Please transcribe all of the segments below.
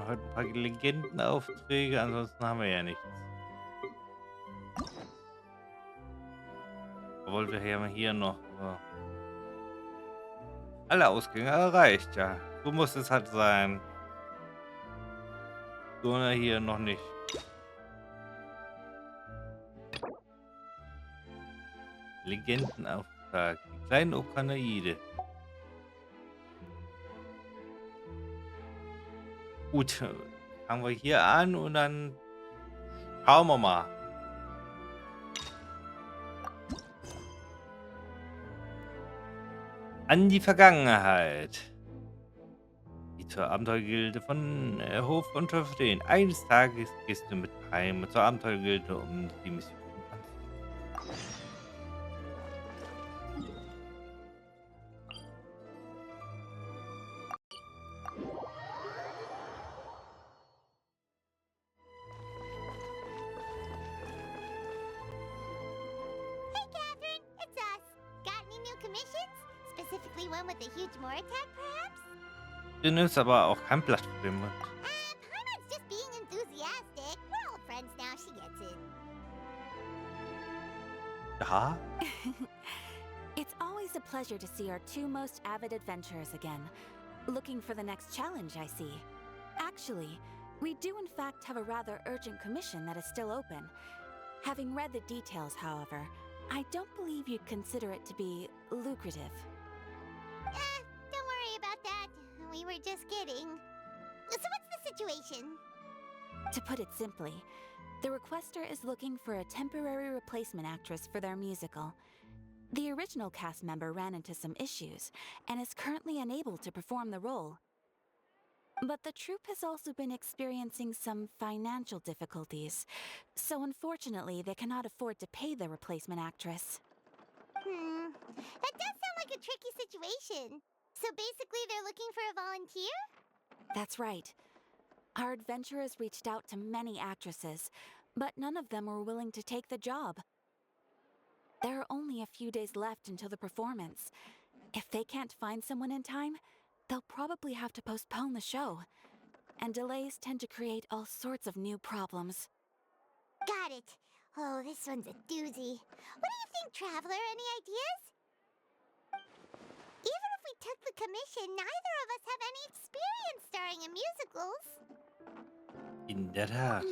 dann heute ein paar Legendenaufträge, ansonsten haben wir ja nichts. Obwohl wir ja hier noch alle Ausgänge erreicht, ja. So muss es halt sein. So hier noch nicht. Legendenauftrag. Die kleinen Okanaide. Gut, fangen wir hier an und dann schauen wir mal. An die Vergangenheit. Die zur Abenteuergilde von Hof Unter stehen. Eines Tages gehst du mit heim zur Abenteuergilde, um die Mission anzunehmen. Hey, Catherine, it's us. Got any new commissions? Specifically one with a huge more attack, perhaps? Du nimmst aber auch kein Blatt vor den Mund. Paimon's just being enthusiastic. We're old friends now, she gets it. Ja? It's always a pleasure to see our two most avid adventurers again. Looking for the next challenge, I see. Actually, we do in fact have a rather urgent commission that is still open. Having read the details, however, I don't believe you'd consider it to be lucrative. Don't worry about that. We were just kidding. So what's the situation? To put it simply, the requester is looking for a temporary replacement actress for their musical. The original cast member ran into some issues and is currently unable to perform the role. But the troupe has also been experiencing some financial difficulties, so unfortunately they cannot afford to pay the replacement actress. That does sound like a tricky situation. So basically they're looking for a volunteer? That's right. Our adventurers reached out to many actresses, but none of them were willing to take the job. There are only a few days left until the performance. If they can't find someone in time, they'll probably have to postpone the show. And delays tend to create all sorts of new problems. Got it. Oh, this one's a doozy. What do you think, Traveler? Any ideas? Even if we took the commission, neither of us have any experience starring in musicals. In der Tat.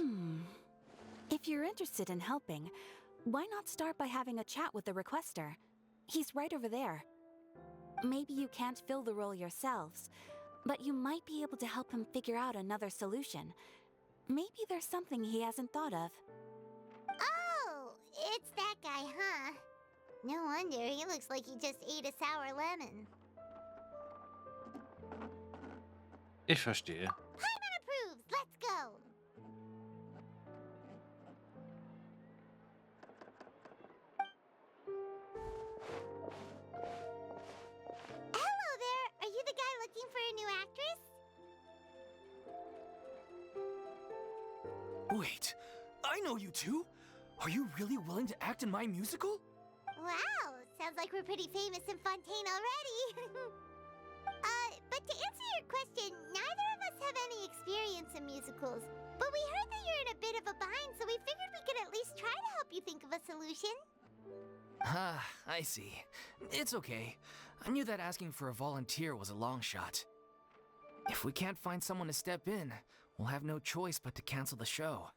If you're interested in helping, why not start by having a chat with the requester? He's right over there. Maybe you can't fill the role yourselves, but you might be able to help him figure out another solution. Maybe there's something he hasn't thought of. Oh, it's that guy, huh? No wonder, he looks like he just ate a sour lemon. Ich verstehe. Paimon approves, let's go! Hello there, are you the guy looking for a new actress? Wait, I know you two. Are you really willing to act in my musical? Wow, sounds like we're pretty famous in Fontaine already. But to answer your question, neither of us have any experience in musicals. But we heard that you're in a bit of a bind, so we figured we could at least try to help you think of a solution. Ah, I see. It's okay. I knew that asking for a volunteer was a long shot. If we can't find someone to step in, we'll have no choice but to cancel the show.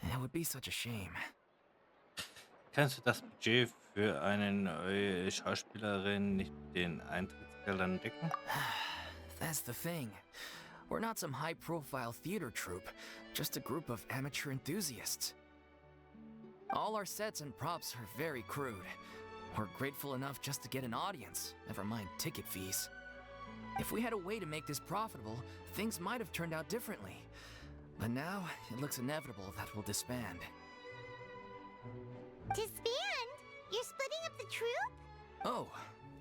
It would be such a shame. Kannst du das Budget für eine neue Schauspielerin nicht mit den Eintrittsgeldern decken? That's the thing. We're not some high-profile theater troupe, just a group of amateur enthusiasts. All our sets and props are very crude. We're grateful enough just to get an audience, never mind ticket fees. If we had a way to make this profitable, things might have turned out differently. But now, it looks inevitable that we'll disband. Disband? You're splitting up the troupe? Oh,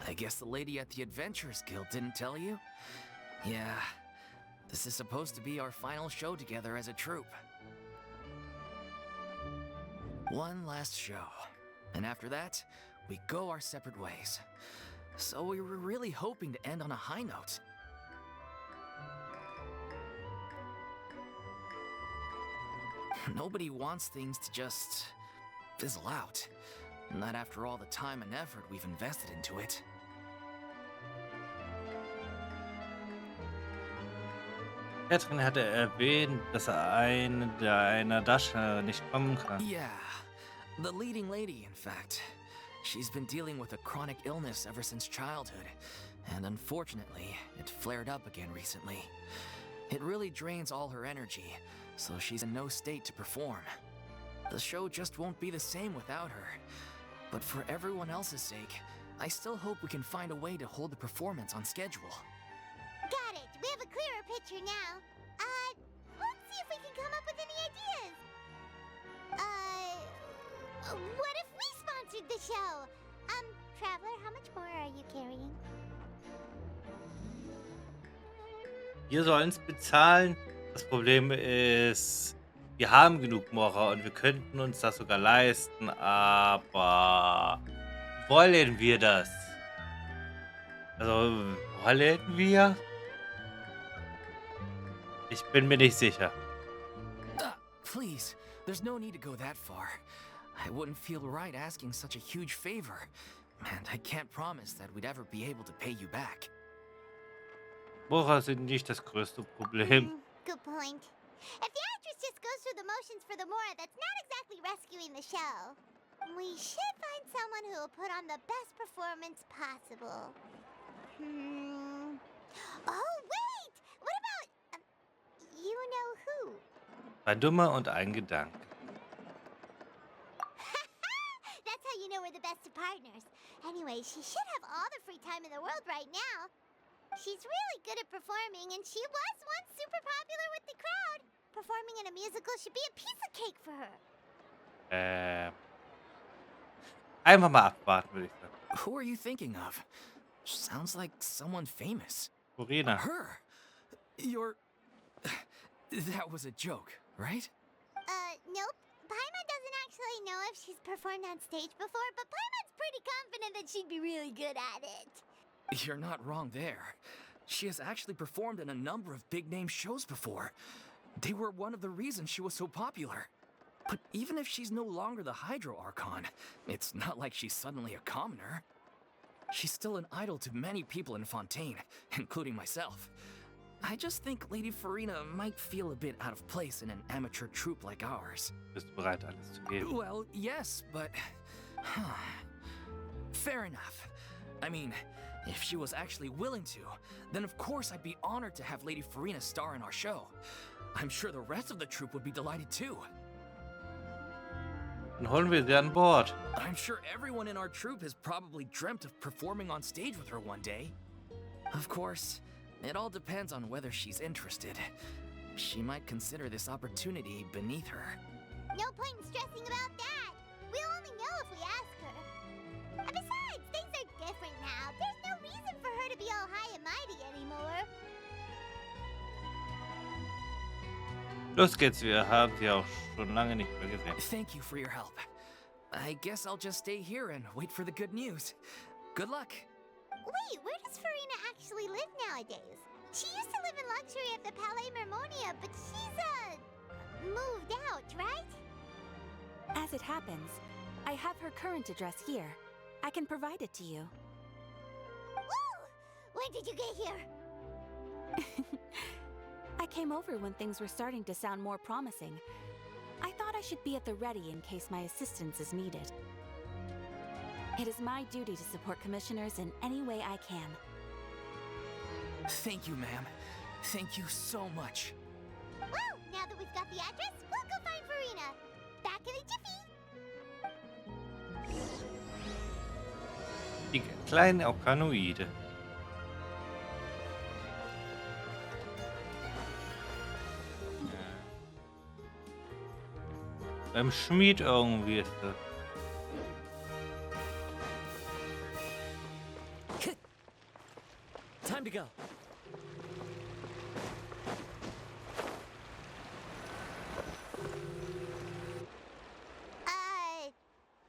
I guess the lady at the Adventurers Guild didn't tell you? Yeah, this is supposed to be our final show together as a troupe. One last show, and after that, we go our separate ways. So we were really hoping to end on a high note. Nobody wants things to just fizzle out. Not after all the time and effort we've invested into it. Catherine hatte erwähnt, dass einer Dasche nicht kommen kann. Yeah, the leading lady, in fact. She's been dealing with a chronic illness ever since childhood, and unfortunately, it flared up again recently. It really drains all her energy, so she's in no state to perform. The show just won't be the same without her. But for everyone else's sake, I still hope we can find a way to hold the performance on schedule. Got it. We have a clearer picture now. Let's see if we can come up with any ideas. What if we sponsored the show? Traveler, how much more are you carrying? Wir sollen es bezahlen. Das Problem ist, wir haben genug Mora und wir könnten uns das sogar leisten, aber wollen wir das? Also, wollen wir? Ich bin mir nicht sicher. Please, there's no need to go that far. I wouldn't feel right asking such a huge favor, and I can't promise that we'd ever be able to pay you back. Mora sind nicht das größte Problem. Good point. If the actress just goes through the motions for the Mora, that's not exactly rescuing the show. We should find someone who will put on the best performance possible. Oh, wait! What about... you know who? Ein Dummer und ein Gedanke. That's how you know we're the best of partners. Anyway, she should have all the free time in the world right now. She's really good at performing, and she was once super popular with the crowd. Performing in a musical should be a piece of cake for her. Einfach mal abwarten, würde ich sagen. Who are you thinking of? Sounds like someone famous. Corina. Her? You're... That was a joke, right? Nope. Paimon doesn't actually know if she's performed on stage before, but Paimon's pretty confident that she'd be really good at it. You're not wrong there. She has actually performed in a number of big-name shows before. They were one of the reasons she was so popular. But even if she's no longer the Hydro Archon, it's not like she's suddenly a commoner. She's still an idol to many people in Fontaine, including myself. I just think Lady Farina might feel a bit out of place in an amateur troupe like ours. Bist du bereit, alles zu geben? Well, yes, but... Fair enough. I mean, if she was actually willing to, then of course I'd be honored to have Lady Farina star in our show. I'm sure the rest of the troupe would be delighted too. Dann holen wir sie an Bord. I'm sure everyone in our troupe has probably dreamt of performing on stage with her one day. Of course, it all depends on whether she's interested. She might consider this opportunity beneath her. No point in stressing about that. We'll only know if we ask her. And besides, things are different now. There's no reason for her to be all high and mighty anymore. Los geht's, wir haben sie auch schon lange nicht mehr gesehen. Thank you for your help. I guess I'll just stay here and wait for the good news. Good luck. Wait, where does Farina actually live nowadays? She used to live in luxury at the Palais Mermonia, but she's, moved out, right? As it happens, I have her current address here. I can provide it to you. Woo! When did you get here? I came over when things were starting to sound more promising. I thought I should be at the ready in case my assistance is needed. It is my duty to support commissioners in any way I can. Thank you, ma'am. Thank you so much. Well, now that we've got the address, we'll go find Farina. Back in a jiffy. Die kleinen Orkanoide. Beim Schmied irgendwie ist das. Time to go.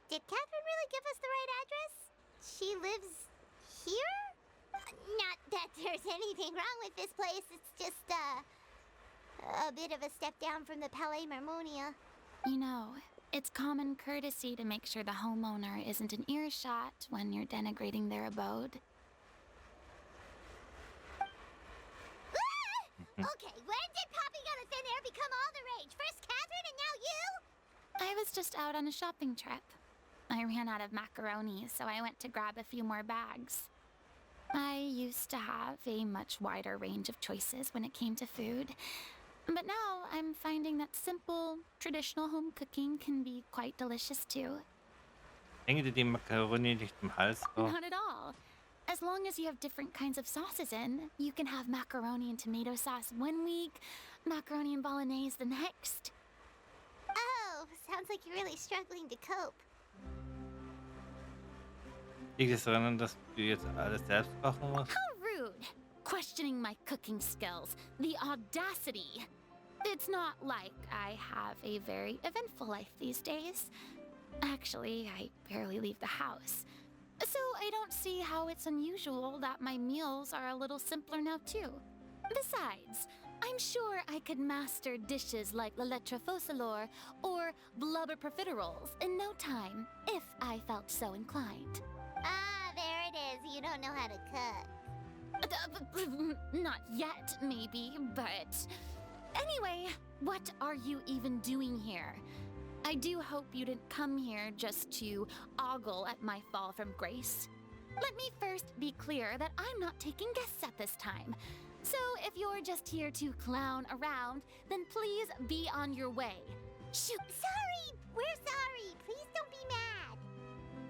Did Catherine really give us the right address? She lives here? Not that there's anything wrong with this place. It's just, a bit of a step down from the Palais Mermonia. You know, it's common courtesy to make sure the homeowner isn't in earshot when you're denigrating their abode. Okay, when did popping out of thin air become all the rage? First Catherine and now you? I was just out on a shopping trip. I ran out of macaroni, so I went to grab a few more bags. I used to have a much wider range of choices when it came to food, but now I'm finding that simple, traditional home cooking can be quite delicious too. Hänge dir die Macaroni nicht im Hals auf. Not at all. As long as you have different kinds of sauces in, you can have macaroni and tomato sauce one week, macaroni and bolognese the next. Oh, sounds like you're really struggling to cope. Liegt es daran, dass du jetzt alles selbst kochen musst? How rude! Questioning my cooking skills. The audacity! It's not like I have a very eventful life these days. Actually, I barely leave the house. So I don't see how it's unusual that my meals are a little simpler now too. Besides, I'm sure I could master dishes like la lettre faucilor or blubber profiteroles in no time, if I felt so inclined. Ah, there it is. You don't know how to cook. Not yet, maybe, but... Anyway, what are you even doing here? I do hope you didn't come here just to ogle at my fall from grace. Let me first be clear that I'm not taking guests at this time. So if you're just here to clown around, then please be on your way. Shoot! Sorry! We're sorry! Please don't be mad!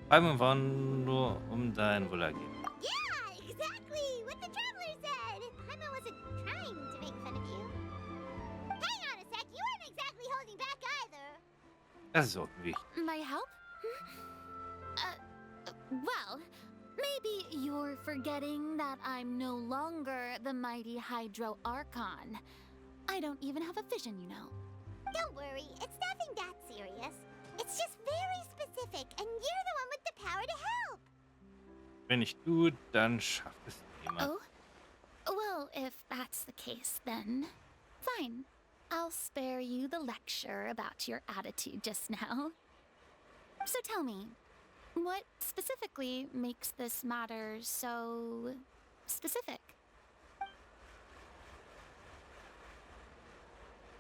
Träume waren nur dein Wohlergehen. Yeah, exactly! What the traveler said! Paimon wasn't trying to make fun of you. Hang on a sec, you weren't exactly holding back either. Das ist unwichtig. My help? Well, maybe you're forgetting that I'm no longer the mighty Hydro Archon. I don't even have a vision, you know. Don't worry, it's nothing that serious. It's just very specific, and you're the one with the power to help. Wenn nicht du, dann schafft es niemand. Oh? Well, if that's the case, then fine. I'll spare you the lecture about your attitude just now. So tell me, what specifically makes this matter so specific?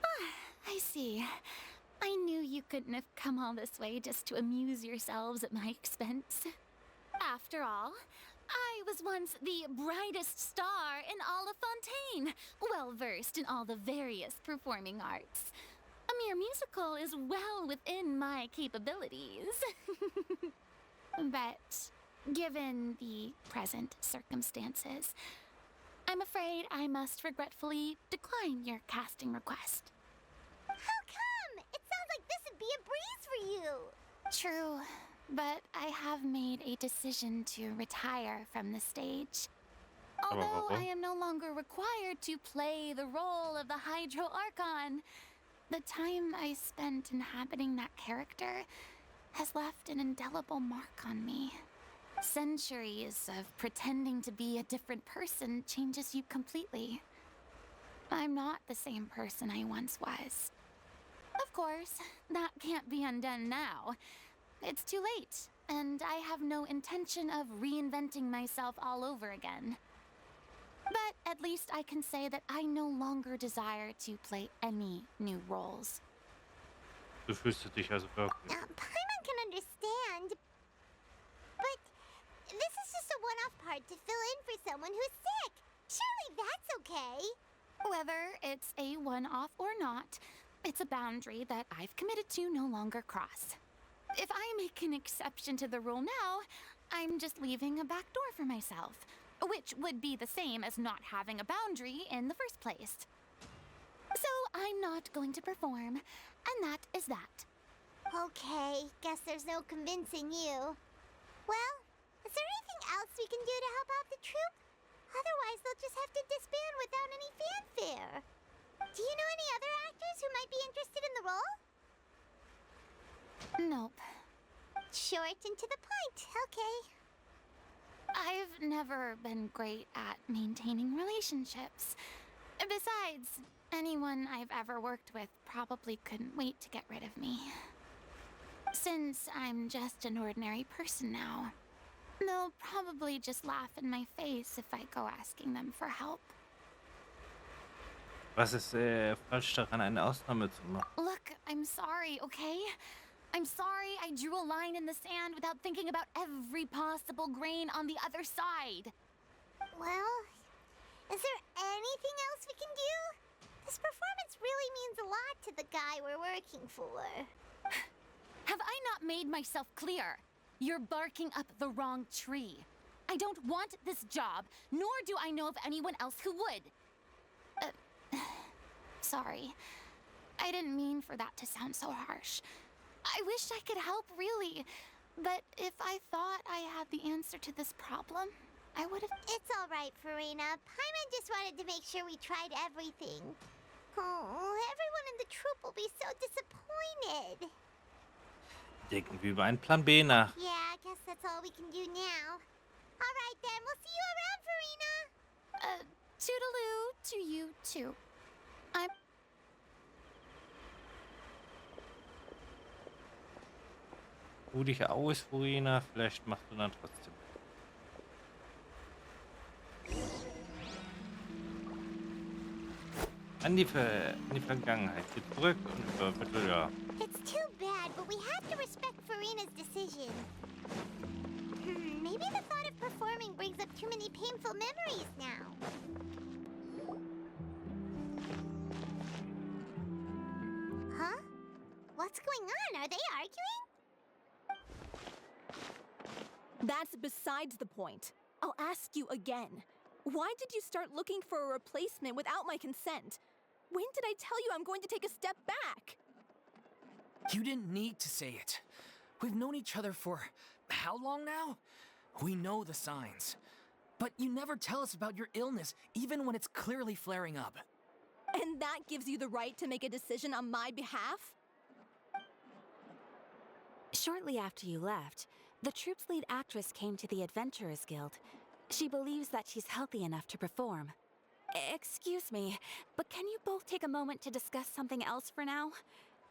Ah, I see. I knew you couldn't have come all this way just to amuse yourselves at my expense. After all, I was once the brightest star in all of Fontaine, well versed in all the various performing arts. A mere musical is well within my capabilities. But given the present circumstances, I'm afraid I must regretfully decline your casting request. How come? It sounds like this would be a breeze for you. True, but I have made a decision to retire from the stage. Although I am no longer required to play the role of the Hydro Archon, the time I spent inhabiting that character has left an indelible mark on me. Centuries of pretending to be a different person changes you completely. I'm not the same person I once was. Of course, that can't be undone now. It's too late, and I have no intention of reinventing myself all over again. But at least I can say that I no longer desire to play any new roles. Du fühlst dich also wirklich. Paimon can understand, but this is just a one-off part to fill in for someone who's sick. Surely that's okay. Whether it's a one-off or not, it's a boundary that I've committed to no longer cross. If I make an exception to the rule now, I'm just leaving a back door for myself, which would be the same as not having a boundary in the first place. So I'm not going to perform, and that is that. Okay, guess there's no convincing you. Well, is there anything else we can do to help out the troupe? Otherwise, they'll just have to disband without any fanfare. Do you know any other actors who might be interested in the role? Nope. Short and to the point, okay. I've never been great at maintaining relationships. Besides, Anyone I've ever worked with probably couldn't wait to get rid of me. Since I'm just an ordinary person now, they'll probably just laugh in my face if I go asking them for help. Was ist falsch daran, eine Ausnahme zu machen? Look, I'm sorry, okay? I'm sorry I drew a line in the sand without thinking about every possible grain on the other side. Well, is there anything else we can do? This performance really means a lot to the guy we're working for. Have I not made myself clear? You're barking up the wrong tree. I don't want this job, nor do I know of anyone else who would. Sorry. I didn't mean for that to sound so harsh. I wish I could help, really. But if I thought I had the answer to this problem, I would have... It's all right, Farina. Paimon just wanted to make sure we tried everything. Oh, everyone in the troupe will be so disappointed. Denken wir über einen Plan B nach. Yeah, I guess that's all we can do now. All right, then. We'll see you around, Farina. Toodaloo to you, too. I'm... Ruh dich aus, Furina. Vielleicht machst du dann trotzdem. An die Vergangenheit. Geh zurück und übermittel, ja. It's too bad, but we have to respect Farina's decision. Maybe the thought of performing brings up too many painful memories now. Huh? What's going on? Are they arguing? That's besides the point. I'll ask you again. Why did you start looking for a replacement without my consent? When did I tell you I'm going to take a step back? You didn't need to say it. We've known each other for how long now? We know the signs. But you never tell us about your illness, even when it's clearly flaring up. And that gives you the right to make a decision on my behalf? Shortly after you left, the troupe's lead actress came to the Adventurers Guild. She believes that she's healthy enough to perform. Excuse me, but can you both take a moment to discuss something else for now?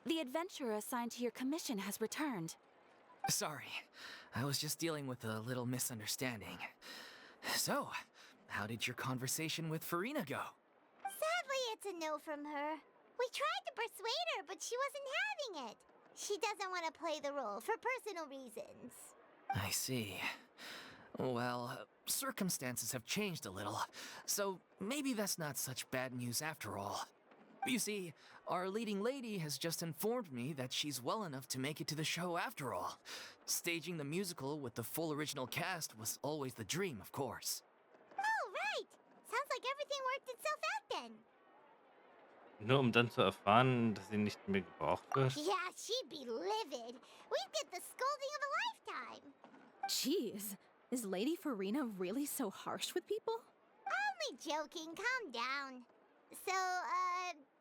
The adventurer assigned to your commission has returned. Sorry, I was just dealing with a little misunderstanding. So, how did your conversation with Farina go? Sadly, it's a no from her. We tried to persuade her, but she wasn't having it. She doesn't want to play the role for personal reasons. I see. Well, circumstances have changed a little, so maybe that's not such bad news after all. You see, our leading lady has just informed me that she's well enough to make it to the show after all. Staging the musical with the full original cast was always the dream, of course. Oh, right. Sounds like everything worked itself out then. Nur um dann zu erfahren, dass sie nicht mehr gebraucht wird. Yeah, she'd be livid. We'd get the scolding of a lifetime. Jeez, is Lady Farina really so harsh with people? Only joking. Calm down. So,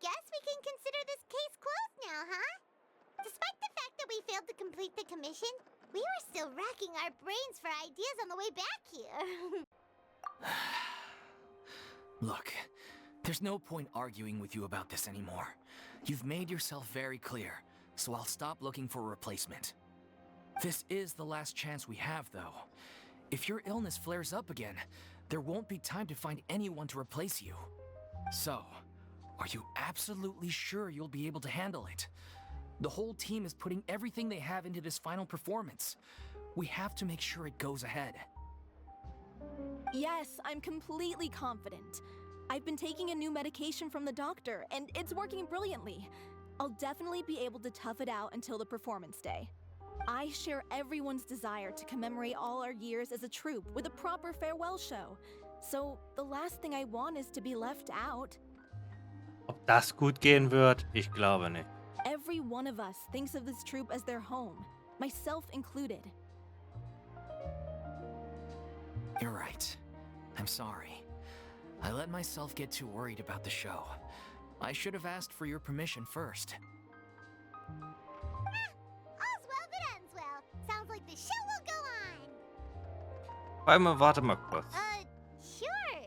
guess we can consider this case closed now, huh? Despite the fact that we failed to complete the commission, we were still racking our brains for ideas on the way back here. Look, there's no point arguing with you about this anymore. You've made yourself very clear, so I'll stop looking for a replacement. This is the last chance we have, though. If your illness flares up again, there won't be time to find anyone to replace you. So, are you absolutely sure you'll be able to handle it? The whole team is putting everything they have into this final performance. We have to make sure it goes ahead. Yes, I'm completely confident. I've been taking a new medication from the doctor, and it's working brilliantly. I'll definitely be able to tough it out until the performance day. I share everyone's desire to commemorate all our years as a troupe with a proper farewell show. So, the last thing I want is to be left out. Ob das gut gehen wird? Ich glaube nicht. Every one of us thinks of this troupe as their home, myself included. You're right. I'm sorry. I let myself get too worried about the show. I should have asked for your permission first. All's well that ends well. Sounds like the show will go on. Warte mal kurz. Sure.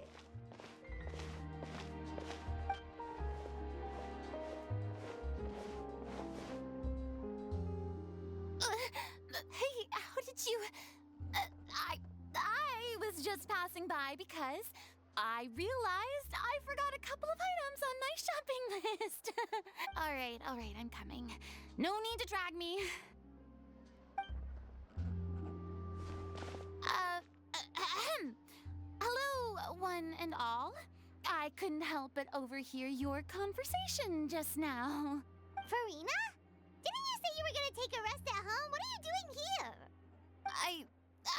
was just passing by because I realized I forgot a couple of items on my shopping list. All right, I'm coming. No need to drag me. Hello, one and all. I couldn't help but overhear your conversation just now. Farina? Didn't you say you were gonna take a rest at home? What are you doing here?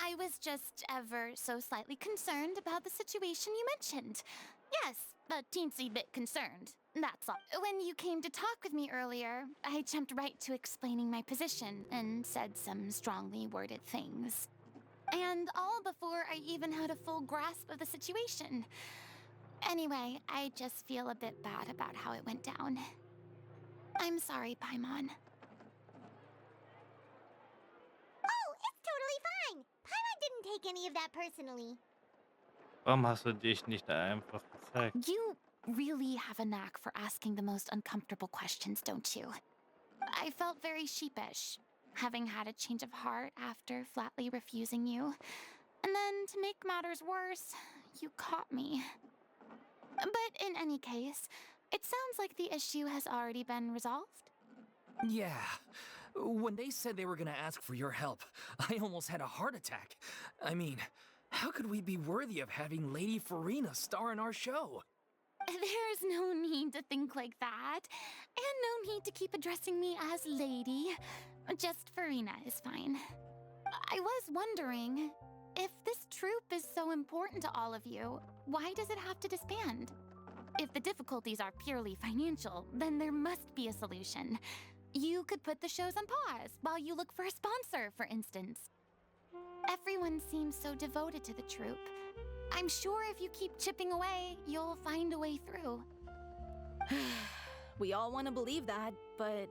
I was just ever so slightly concerned about the situation you mentioned. Yes, a teensy bit concerned. That's all. When you came to talk with me earlier, I jumped right to explaining my position and said some strongly worded things. And all before I even had a full grasp of the situation. Anyway, I just feel a bit bad about how it went down. I'm sorry, Paimon. Oh, it's totally fine. Paimon didn't take any of that personally. Warum hast du dich nicht einfach gezeigt? You really have a knack for asking the most uncomfortable questions, don't you? I felt very sheepish, having had a change of heart after flatly refusing you. And then, to make matters worse, you caught me. But in any case, it sounds like the issue has already been resolved. Yeah. When they said they were gonna ask for your help, I almost had a heart attack. I mean, how could we be worthy of having Lady Farina star in our show? There's no need to think like that, and no need to keep addressing me as lady. Just Farina is fine. I was wondering, if this troupe is so important to all of you, why does it have to disband? If the difficulties are purely financial, then there must be a solution. You could put the shows on pause while you look for a sponsor, for instance. Everyone seems so devoted to the troupe. I'm sure if you keep chipping away, you'll find a way through. We all want to believe that, but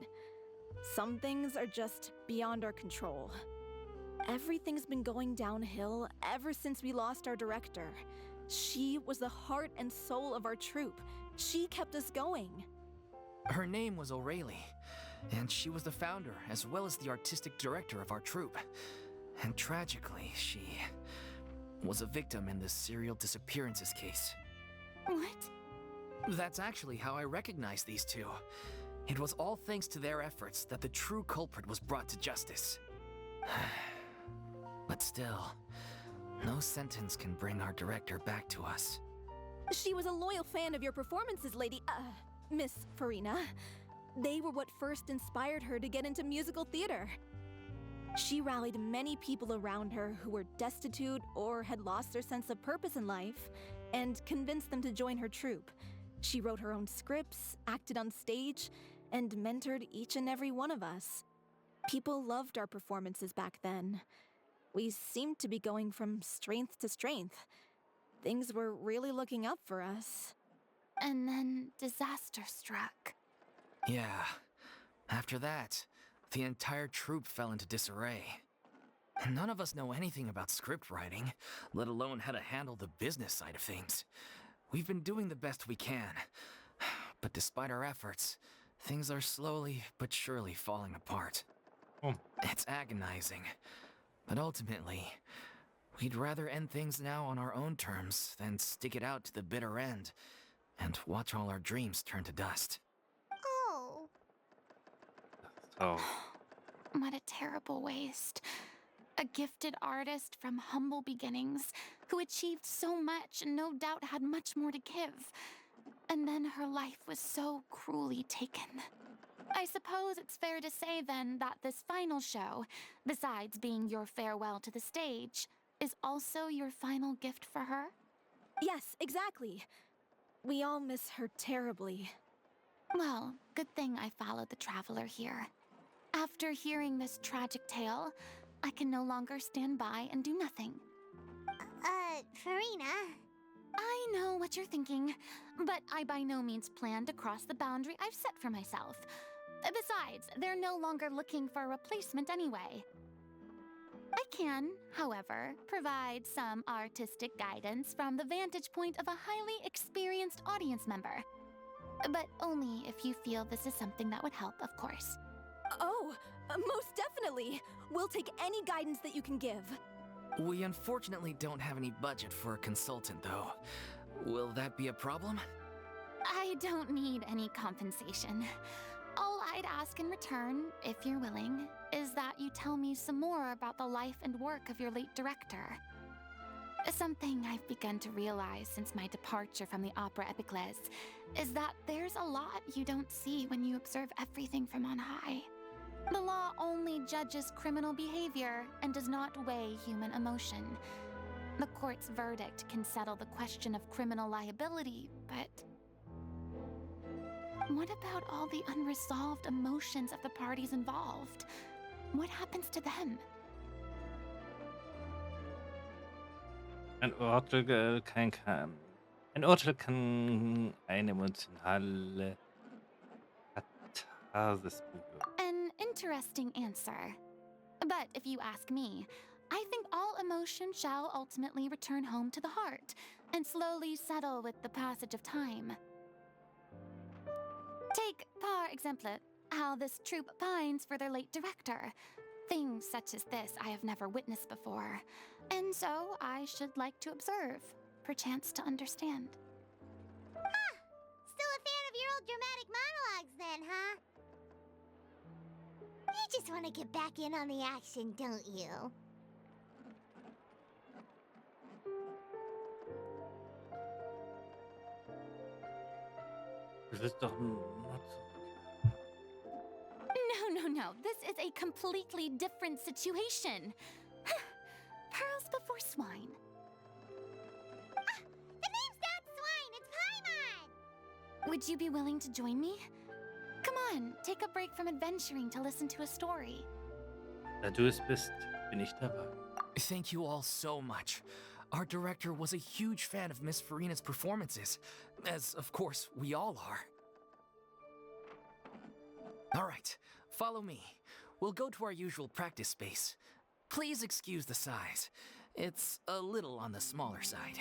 some things are just beyond our control. Everything's been going downhill ever since we lost our director. She was the heart and soul of our troupe. She kept us going. Her name was O'Reilly, and she was the founder as well as the artistic director of our troupe. And tragically, she was a victim in the serial disappearances case. What? That's actually how I recognized these two. It was all thanks to their efforts that the true culprit was brought to justice. But still, no sentence can bring our director back to us. She was a loyal fan of your performances, Miss Farina. They were what first inspired her to get into musical theater. She rallied many people around her who were destitute or had lost their sense of purpose in life, and convinced them to join her troupe. She wrote her own scripts, acted on stage, and mentored each and every one of us. People loved our performances back then. We seemed to be going from strength to strength. Things were really looking up for us. And then disaster struck. Yeah. After that, the entire troupe fell into disarray. None of us know anything about script writing, let alone how to handle the business side of things. We've been doing the best we can. But despite our efforts, things are slowly but surely falling apart. Oh. It's agonizing. But ultimately, we'd rather end things now on our own terms than stick it out to the bitter end and watch all our dreams turn to dust. Oh. So, What a terrible waste. A gifted artist from humble beginnings who achieved so much and no doubt had much more to give. And then her life was so cruelly taken. I suppose it's fair to say then that this final show, besides being your farewell to the stage, is also your final gift for her? Yes, exactly. We all miss her terribly. Well, good thing I followed the traveler here. After hearing this tragic tale, I can no longer stand by and do nothing. Farina. I know what you're thinking, but I by no means plan to cross the boundary I've set for myself. Besides, they're no longer looking for a replacement anyway. I can, however, provide some artistic guidance from the vantage point of a highly experienced audience member. But only if you feel this is something that would help, of course. Oh, most definitely. We'll take any guidance that you can give. We unfortunately don't have any budget for a consultant, though. Will that be a problem? I don't need any compensation. All I'd ask in return, if you're willing, is that you tell me some more about the life and work of your late director. Something I've begun to realize since my departure from the Opera Epiclese is that there's a lot you don't see when you observe everything from on high. The law only judges criminal behavior and does not weigh human emotion. The court's verdict can settle the question of criminal liability, but what about all the unresolved emotions of the parties involved? What happens to them? Ein Urteil kann eine emotionale Katharsis bewirken. An interesting answer. But if you ask me, I think all emotion shall ultimately return home to the heart and slowly settle with the passage of time. Take, par exemple, how this troupe pines for their late director. Things such as this I have never witnessed before, and so I should like to observe, perchance to understand. Still a fan of your old dramatic monologues then, huh? You just want to get back in on the action, don't you? Du willst doch nur No. This is a completely different situation. Pearls before swine. The name's not Swine, it's Paimon! Would you be willing to join me? Come on, take a break from adventuring to listen to a story. Da du es bist, bin ich dabei. Thank you all so much. Our director was a huge fan of Miss Farina's performances, as of course we all are. All right, follow me. We'll go to our usual practice space. Please excuse the size. It's a little on the smaller side.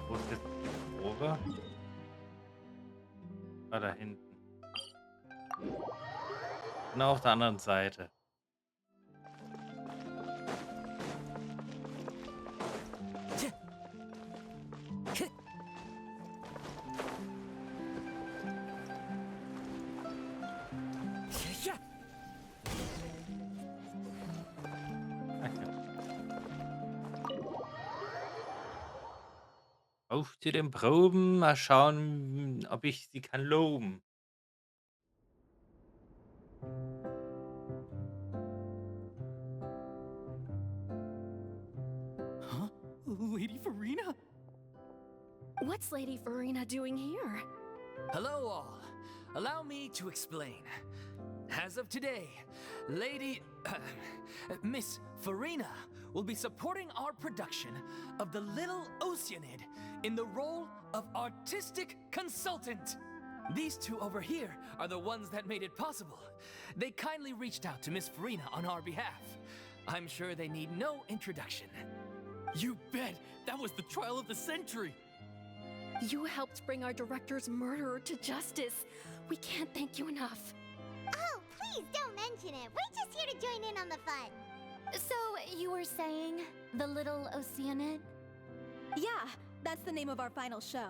Wo ist jetzt die Probe? Ah, da hinten. Genau auf der anderen Seite. Auf zu den Proben, mal schauen, ob ich sie kann loben. Huh? Lady Farina? What's Lady Farina doing here? Hello all. Allow me to explain. As of today, Miss Farina will be supporting our production of The Little Oceanid in the role of artistic consultant. These two over here are the ones that made it possible. They kindly reached out to Miss Farina on our behalf. I'm sure they need no introduction. You bet! That was the trial of the century! You helped bring our director's murderer to justice. We can't thank you enough. Oh, please don't mention it. We're just here to join in on the fun. So, you were saying The Little Oceanid? Yeah, that's the name of our final show.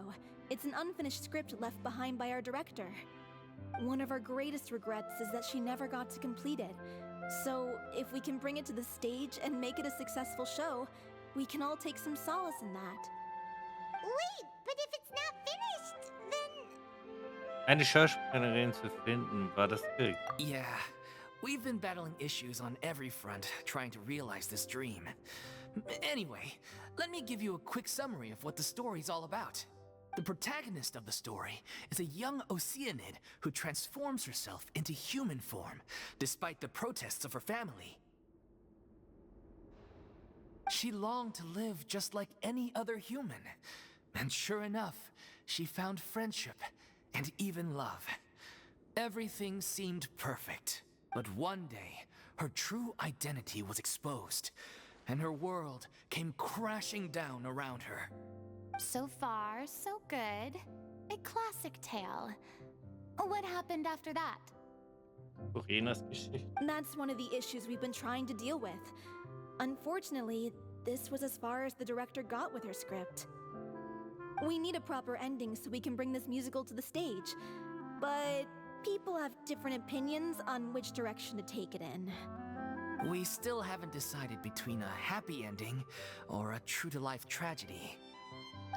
It's an unfinished script left behind by our director. One of our greatest regrets is that she never got to complete it. So, if we can bring it to the stage and make it a successful show, we can all take some solace in that. Wait, but if it's not finished, then... Eine Schauspielerin zu finden, war das birgt. Yeah, we've been battling issues on every front trying to realize this dream. Anyway, let me give you a quick summary of what the story's all about. The protagonist of the story is a young Oceanid who transforms herself into human form, despite the protests of her family. She longed to live just like any other human. And sure enough, she found friendship and even love. Everything seemed perfect. But one day, her true identity was exposed, and her world came crashing down around her. So far, so good. A classic tale. What happened after that? Corenas Geschichte. That's one of the issues we've been trying to deal with. Unfortunately, this was as far as the director got with her script. We need a proper ending so we can bring this musical to the stage. But people have different opinions on which direction to take it in. We still haven't decided between a happy ending or a true-to-life tragedy.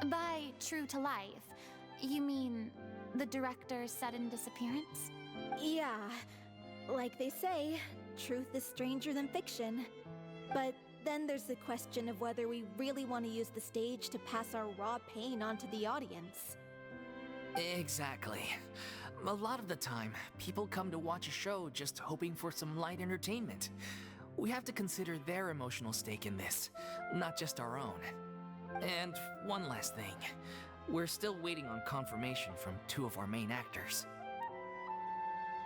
By true to life, you mean the director's sudden disappearance? Yeah, like they say, truth is stranger than fiction. But then there's the question of whether we really want to use the stage to pass our raw pain onto the audience. Exactly. A lot of the time, people come to watch a show just hoping for some light entertainment. We have to consider their emotional stake in this, not just our own. And one last thing. We're still waiting on confirmation from two of our main actors.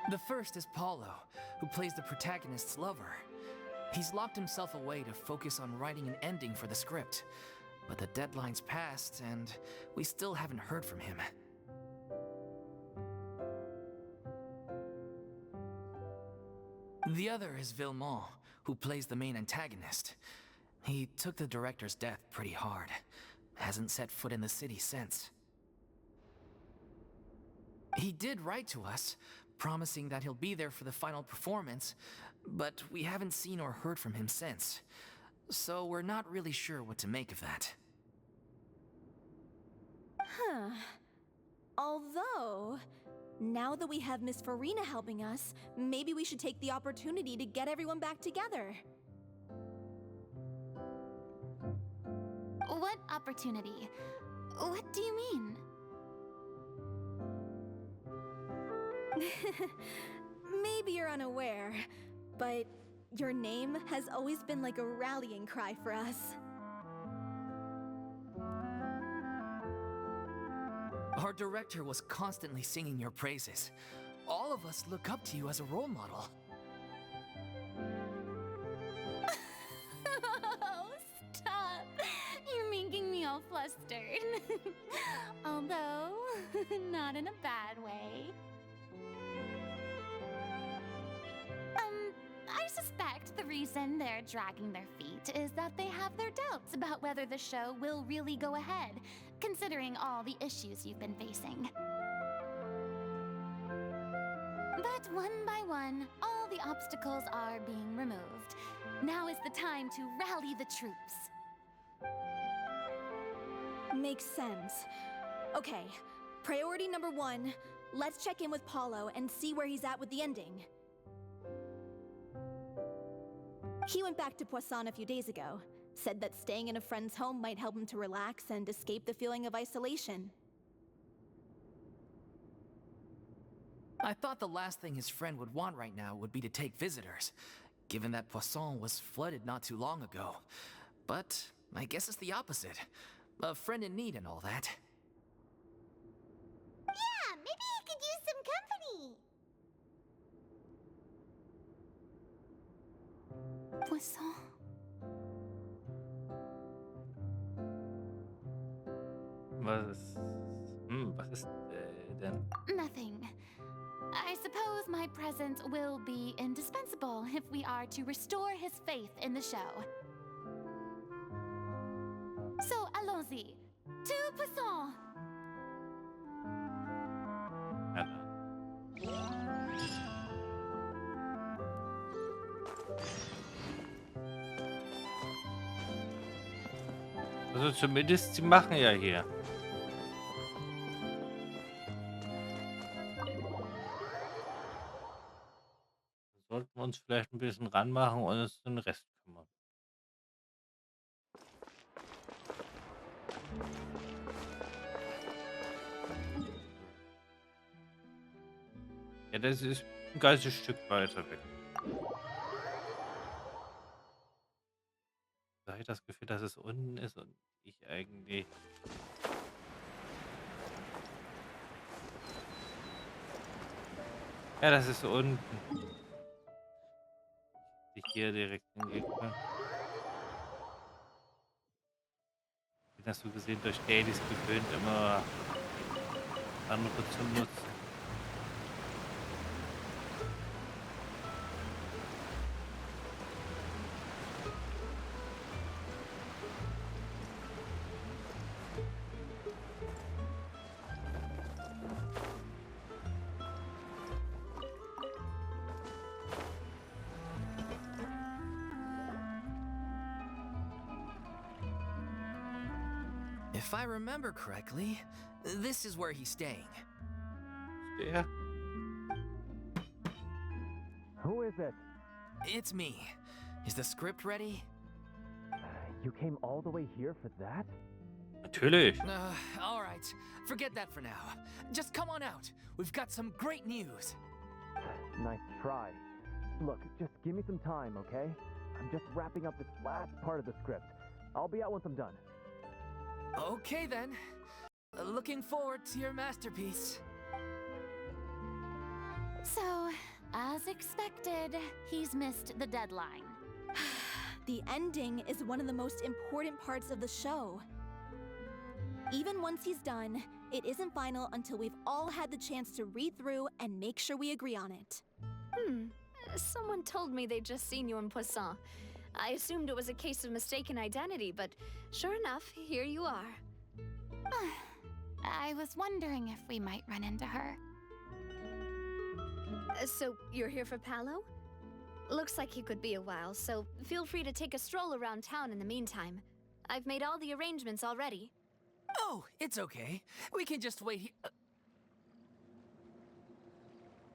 The first is Paulo, who plays the protagonist's lover. He's locked himself away to focus on writing an ending for the script, but the deadline's passed and we still haven't heard from him. The other is Villemont, who plays the main antagonist. He took the director's death pretty hard. Hasn't set foot in the city since. He did write to us, promising that he'll be there for the final performance, but we haven't seen or heard from him since. So we're not really sure what to make of that. Huh. Although, now that we have Miss Farina helping us, maybe we should take the opportunity to get everyone back together. What opportunity? What do you mean? Maybe you're unaware, but your name has always been like a rallying cry for us. Our director was constantly singing your praises. All of us look up to you as a role model. Oh, stop! You're making me all flustered. Although, not in a bad way. I suspect the reason they're dragging their feet is that they have their doubts about whether the show will really go ahead, considering all the issues you've been facing. But one by one, all the obstacles are being removed. Now is the time to rally the troops. Makes sense. Okay, priority number 1, let's check in with Paulo and see where he's at with the ending. He went back to Poisson a few days ago. Said that staying in a friend's home might help him to relax and escape the feeling of isolation. I thought the last thing his friend would want right now would be to take visitors, given that Poisson was flooded not too long ago. But I guess it's the opposite. A friend in need and all that. Yeah, maybe he could use some company. Poisson. Was ist denn? Nothing. I suppose my presence will be indispensable if we are to restore his faith in the show. So, allons-y. To Poisson! Also zumindest, sie machen ja hier. Sollten wir uns vielleicht ein bisschen ranmachen und uns um den Rest kümmern. Ja, das ist ein ganzes Stück weiter weg. Da habe ich das Gefühl, dass es unten ist und ich eigentlich... Ja, das ist unten. Ich hier direkt hingehen kann. bin das so gesehen durch Dailies gewöhnt, immer andere zu nutzen. If I remember correctly, this is where he's staying. Der Who is it? It's me. Is the script ready? You came all the way here for that? natürlich. All right. Forget that for now. Just come on out. We've got some great news. Nice try. Look, just give me some time, okay? I'm just wrapping up this last part of the script. I'll be out once I'm done. Okay then. Looking forward to your masterpiece. So, as expected, he's missed the deadline. The ending is one of the most important parts of the show. Even once he's done, it isn't final until we've all had the chance to read through and make sure we agree on it. Someone told me they'd just seen you in Poisson. I assumed it was a case of mistaken identity, but sure enough, here you are. I was wondering if we might run into her. So, you're here for Palo? Looks like you could be a while, so feel free to take a stroll around town in the meantime. I've made all the arrangements already. Oh, it's okay. We can just wait here.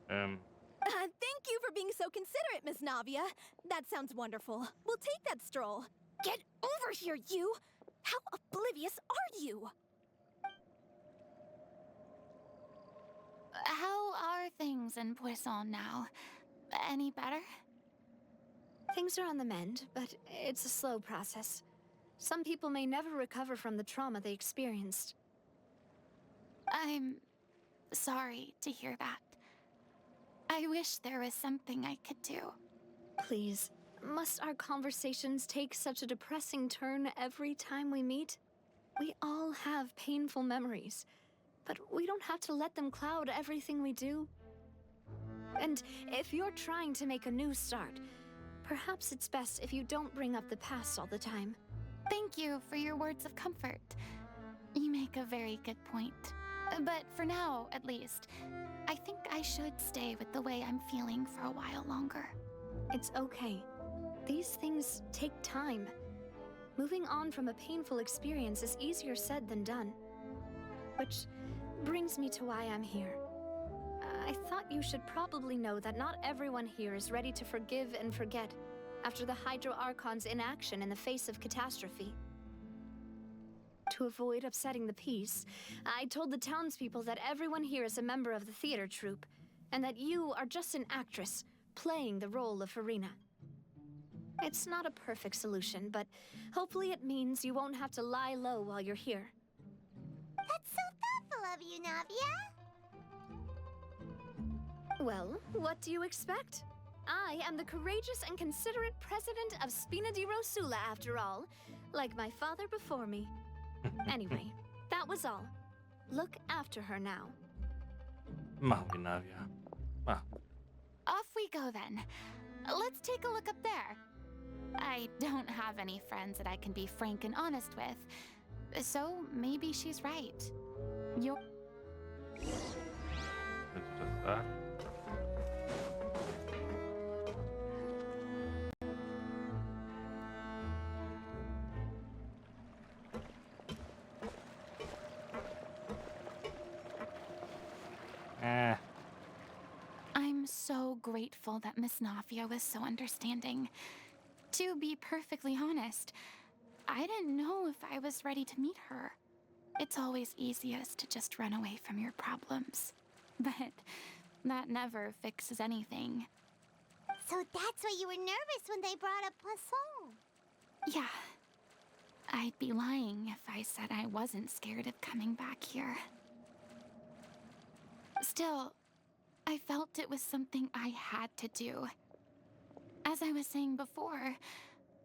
Thank you for being so considerate, Miss Navia. That sounds wonderful. We'll take that stroll. Get over here, you! How oblivious are you? How are things in Poisson now? Any better? Things are on the mend, but it's a slow process. Some people may never recover from the trauma they experienced. I'm sorry to hear that. I wish there was something I could do. Please, must our conversations take such a depressing turn every time we meet? We all have painful memories, but we don't have to let them cloud everything we do. And if you're trying to make a new start, perhaps it's best if you don't bring up the past all the time. Thank you for your words of comfort. You make a very good point. But for now, at least, I think I should stay with the way I'm feeling for a while longer. It's okay. These things take time. Moving on from a painful experience is easier said than done. Which brings me to why I'm here. I thought you should probably know that not everyone here is ready to forgive and forget after the Hydro Archon's inaction in the face of catastrophe. To avoid upsetting the peace, I told the townspeople that everyone here is a member of the theater troupe, and that you are just an actress playing the role of Farina. It's not a perfect solution, but hopefully it means you won't have to lie low while you're here. That's so thoughtful of you, Navia. Well, what do you expect? I am the courageous and considerate president of Spina di Rosula, after all, like my father before me. Anyway, that was all. Look after her now. Machen wir, Navia. Mach. Off we go then. Let's take a look up there. I don't have any friends that I can be frank and honest with, so maybe she's right. You're... Kannst du das sagen? I'm so grateful that Miss Navia was so understanding. To be perfectly honest, I didn't know if I was ready to meet her. It's always easiest to just run away from your problems. But that never fixes anything. So that's why you were nervous when they brought up Poisson. Yeah. I'd be lying if I said I wasn't scared of coming back here. Still, I felt it was something I had to do. As I was saying before,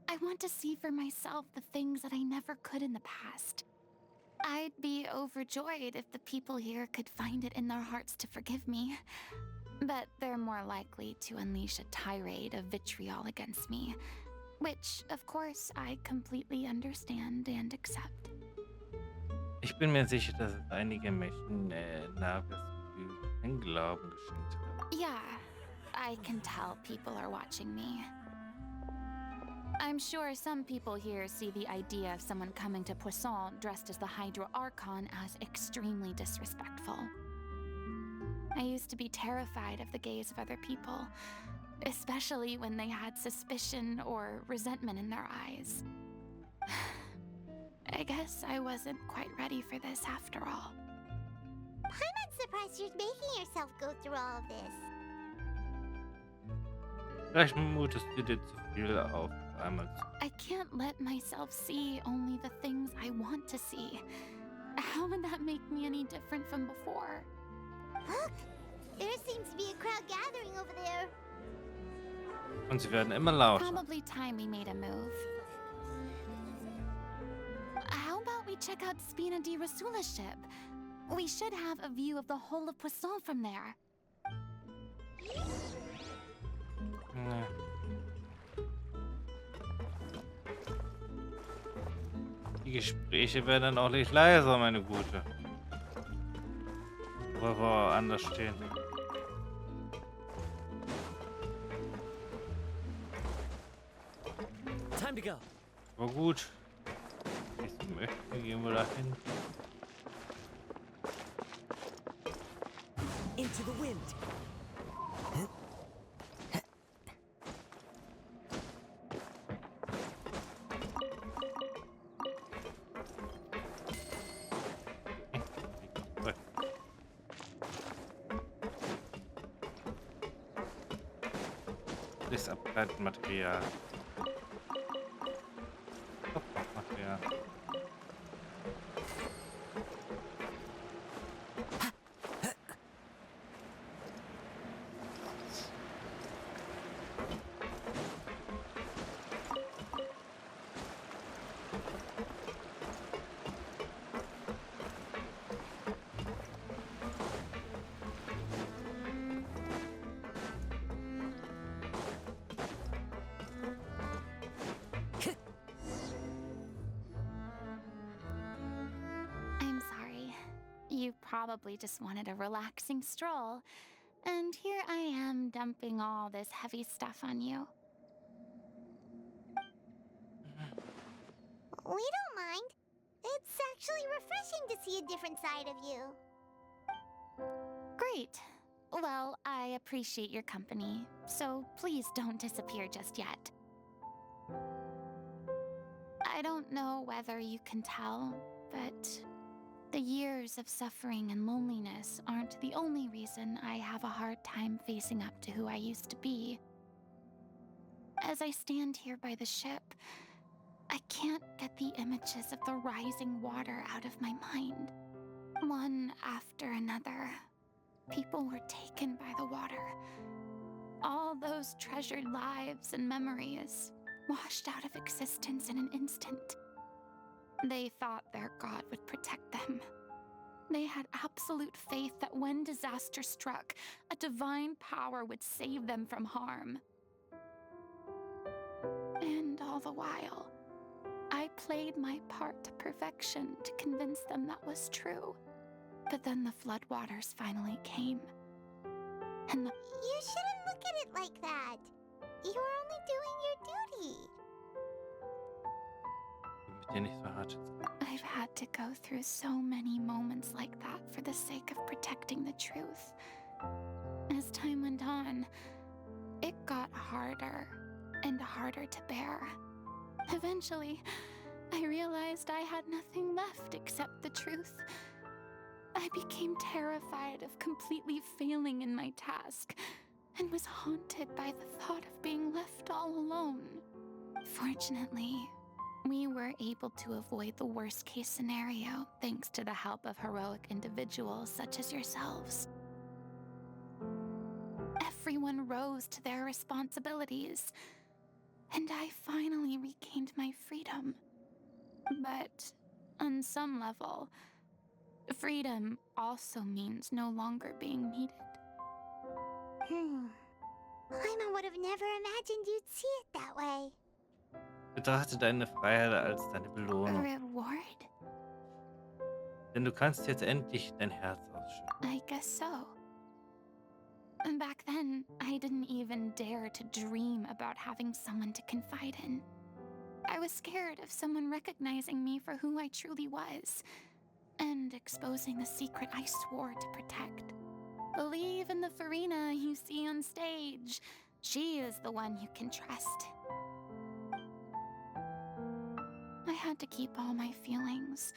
I want to see for myself the things that I never could in the past. I'd be overjoyed if the people here could find it in their hearts to forgive me. But they're more likely to unleash a tirade of vitriol against me, which, of course, I completely understand and accept. Ich bin mir sicher, dass es einige Menschen nahes Gefühl kein Glauben geschenkt haben. Yeah, I can tell people are watching me. I'm sure some people here see the idea of someone coming to Poisson dressed as the Hydra Archon as extremely disrespectful. I used to be terrified of the gaze of other people, especially when they had suspicion or resentment in their eyes. I guess I wasn't quite ready for this after all. I'm not surprised you're making yourself go through all of this. Vielleicht mutest du dir zu viel auf einmal zu. I can't let myself see only the things I want to see. How would that make me any different from before? Look! There seems to be a crowd gathering over there. Und sie werden immer lauter. Probably time we made a move. How about we check out Spina di Rasula's ship? We should have a view of the whole of Poisson from there. Nee. Die Gespräche werden dann auch nicht leiser, meine Gute. Wo wir anders stehen. Time to go. Aber gut. Wenn ich möchte, gehen wir dahin. Into the wind. Das Ableitmaterial. Material. I'm sorry. You probably just wanted a relaxing stroll. And here I am dumping all this heavy stuff on you. We don't mind. It's actually refreshing to see a different side of you. Great. Well, I appreciate your company, so please don't disappear just yet. I don't know whether you can tell, but the years of suffering and loneliness aren't the only reason I have a hard time facing up to who I used to be. As I stand here by the ship, I can't get the images of the rising water out of my mind. One after another, people were taken by the water. All those treasured lives and memories washed out of existence in an instant. They thought their god would protect them. They had absolute faith that when disaster struck, a divine power would save them from harm. And all the while, I played my part to perfection to convince them that was true. But then the floodwaters finally came. And the You shouldn't look at it like that. You were only doing your duty. Mit dir nicht so hart. I've had to go through so many moments like that for the sake of protecting the truth. As time went on, it got harder and harder to bear. Eventually, I realized I had nothing left except the truth. I became terrified of completely failing in my task and was haunted by the thought of being left all alone. Fortunately, we were able to avoid the worst-case scenario thanks to the help of heroic individuals such as yourselves. Everyone rose to their responsibilities, and I finally regained my freedom. But On some level, freedom also means no longer being needed. Paimon would have never imagined you'd see it that way. Betrachte deine Freiheit als deine A Belohnung. reward? Denn du kannst jetzt endlich dein Herz ausschütten. I guess so. And back then, I didn't even dare to dream about having someone to confide in. I was scared of someone recognizing me for who I truly was, and exposing the secret I swore to protect. Believe in the Farina you see on stage. She is the one you can trust. I had to keep all my feelings,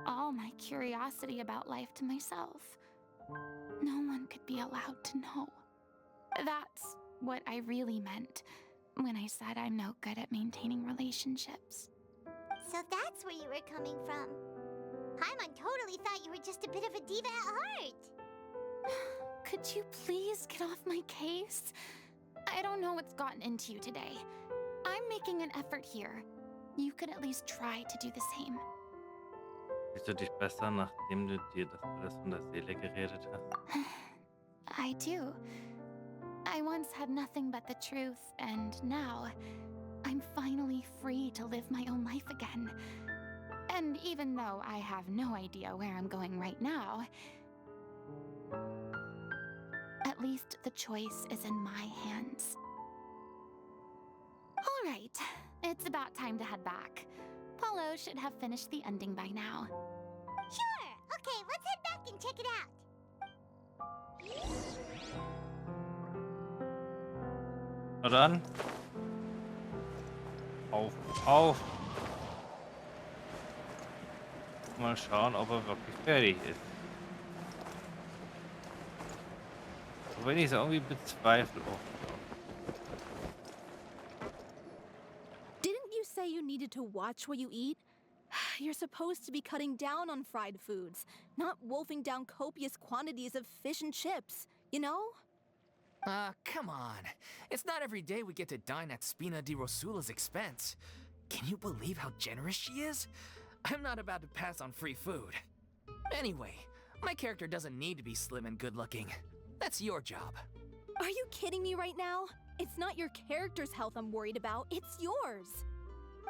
all my curiosity about life to myself. No one could be allowed to know. That's what I really meant when I said I'm no good at maintaining relationships. So that's where you were coming from. Paimon totally thought you were just a bit of a diva at heart. Could you please get off my case? I don't know what's gotten into you today. I'm making an effort here. You could at least try to do the same. Fühlst du dich besser, nachdem du dir das alles von der Seele geredet hast? I do. I once had nothing but the truth, and now I'm finally free to live my own life again. And even though I have no idea where I'm going right now, at least the choice is in my hands. All right, it's about time to head back. Paulo should have finished the ending by now. Sure. Okay, let's head back and check it out. Na dann. Auf. Mal schauen, ob er wirklich fertig ist. Auch wenn ich es irgendwie bezweifle. Didn't you say you needed to watch what you eat? You're supposed to be cutting down on fried foods, not wolfing down copious quantities of fish and chips, you know? Come on. It's not every day we get to dine at Spina di Rosula's expense. Can you believe how generous she is? I'm not about to pass on free food. Anyway, my character doesn't need to be slim and good-looking. That's your job. Are you kidding me right now? It's not your character's health I'm worried about, it's yours.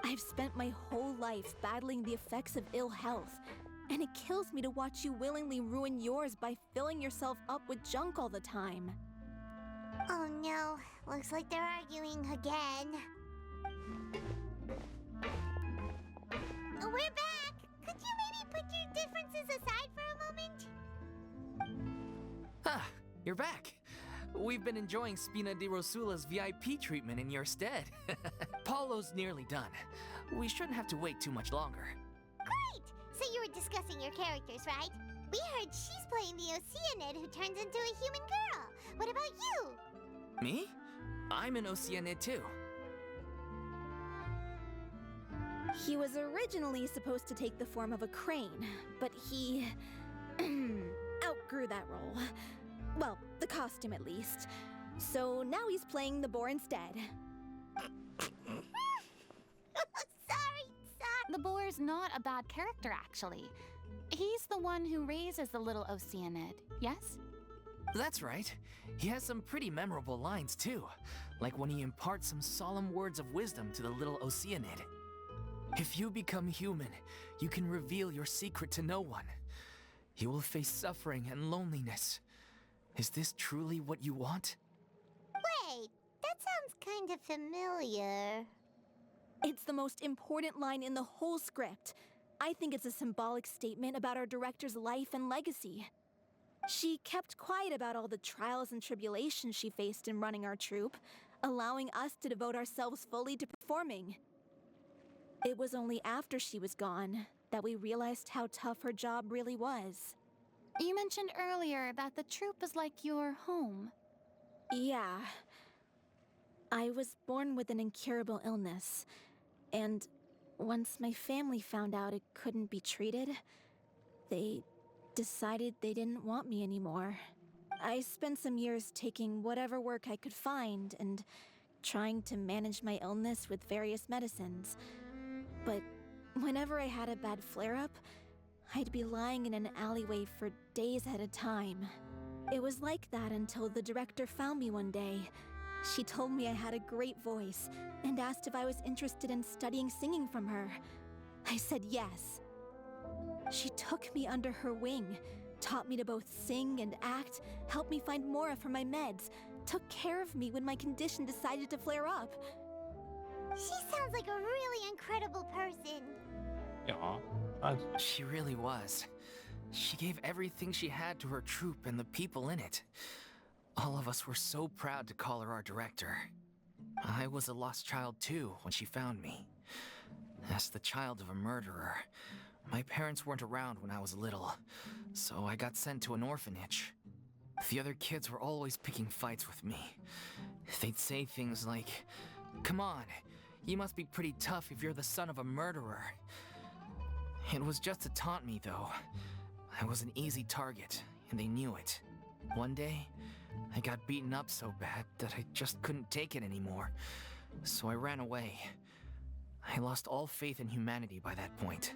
I've spent my whole life battling the effects of ill health, and it kills me to watch you willingly ruin yours by filling yourself up with junk all the time. Oh no, looks like they're arguing again. We're back! Could you maybe put your differences aside for a moment? Ah, you're back. We've been enjoying Spina di Rosula's VIP treatment in your stead. Paulo's nearly done. We shouldn't have to wait too much longer. Great! So you were discussing your characters, right? We heard she's playing the Oceanid who turns into a human girl. What about you? Me? I'm an Oceanid too. He was originally supposed to take the form of a crane, but he outgrew that role. Well, the costume at least. So now he's playing the boar instead. Sorry. The boar's not a bad character, actually. He's the one who raises the little Oceanid, yes? That's right. He has some pretty memorable lines too, like when he imparts some solemn words of wisdom to the little Oceanid. If you become human, you can reveal your secret to no one. You will face suffering and loneliness. Is this truly what you want? Wait, that sounds kind of familiar. It's the most important line in the whole script. I think it's a symbolic statement about our director's life and legacy. She kept quiet about all the trials and tribulations she faced in running our troupe, allowing us to devote ourselves fully to performing. It was only after she was gone that we realized how tough her job really was. You mentioned earlier that the troupe is like your home. Yeah. I was born with an incurable illness, and once my family found out it couldn't be treated, they decided they didn't want me anymore. I spent some years taking whatever work I could find and trying to manage my illness with various medicines. But Whenever I had a bad flare-up, I'd be lying in an alleyway for days at a time. It was like that until the director found me one day. She told me I had a great voice and asked if I was interested in studying singing from her. I said yes. She took me under her wing, taught me to both sing and act, helped me find Mora for my meds, took care of me when my condition decided to flare up. She sounds like a really incredible person. Ja, also. She really was. She gave everything she had to her troupe and the people in it. All of us were so proud to call her our director. I was a lost child too when she found me. As the child of a murderer, my parents weren't around when I was little, so I got sent to an orphanage. The other kids were always picking fights with me. They'd say things like, "Come on, you must be pretty tough if you're the son of a murderer." It was just to taunt me, though. I was an easy target, and they knew it. One day, I got beaten up so bad that I just couldn't take it anymore, so I ran away. I lost all faith in humanity by that point.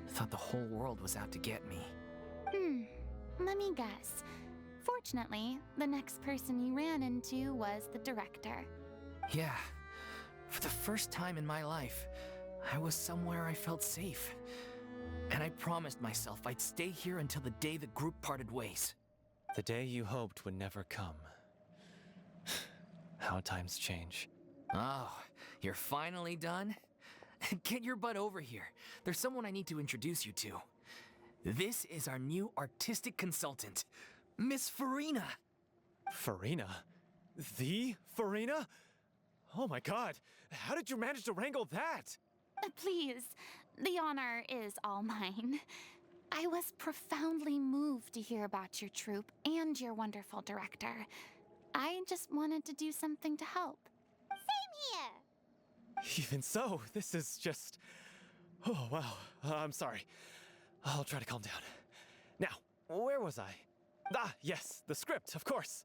Thought the whole world was out to get me. Let me guess. Fortunately, the next person you ran into was the director. Yeah. For the first time in my life, I was somewhere I felt safe. And I promised myself I'd stay here until the day the group parted ways. The day you hoped would never come. How times change. Oh, you're finally done? Get your butt over here. There's someone I need to introduce you to. This is our new artistic consultant, Miss Farina. Farina? The Farina? Oh my god, how did you manage to wrangle that? Please, the honor is all mine. I was profoundly moved to hear about your troupe and your wonderful director. I just wanted to do something to help. Same here. Even so, this is just... Oh, wow. I'm sorry. I'll try to calm down. Now, where was I? Ah, yes, the script, of course.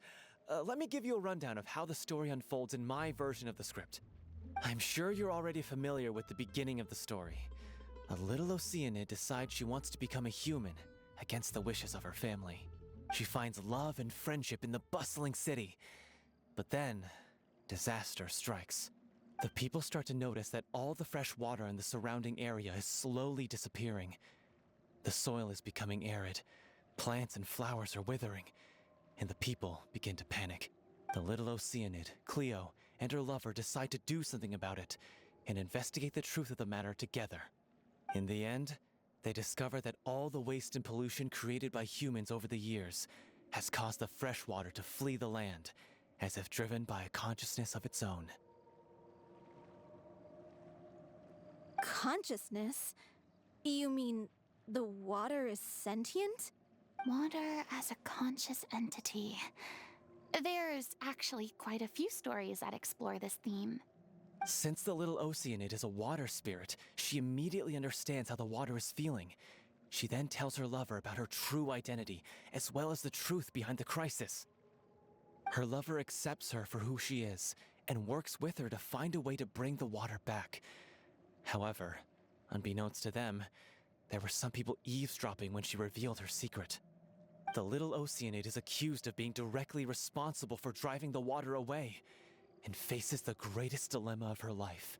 Let me give you a rundown of how the story unfolds in my version of the script. I'm sure you're already familiar with the beginning of the story. A little Oceanid decides she wants to become a human against the wishes of her family. She finds love and friendship in the bustling city. But then, disaster strikes. The people start to notice that all the fresh water in the surrounding area is slowly disappearing. The soil is becoming arid, plants and flowers are withering, and the people begin to panic. The little Oceanid, Cleo, and her lover decide to do something about it and investigate the truth of the matter together. In the end, they discover that all the waste and pollution created by humans over the years has caused the fresh water to flee the land, as if driven by a consciousness of its own. Consciousness? You mean the water is sentient? Water as a conscious entity. There's actually quite a few stories that explore this theme. Since the little Oceanid is a water spirit, she immediately understands how the water is feeling. She then tells her lover about her true identity, as well as the truth behind the crisis. Her lover accepts her for who she is, and works with her to find a way to bring the water back. However, unbeknownst to them, there were some people eavesdropping when she revealed her secret. The little Oceanid is accused of being directly responsible for driving the water away, and faces the greatest dilemma of her life.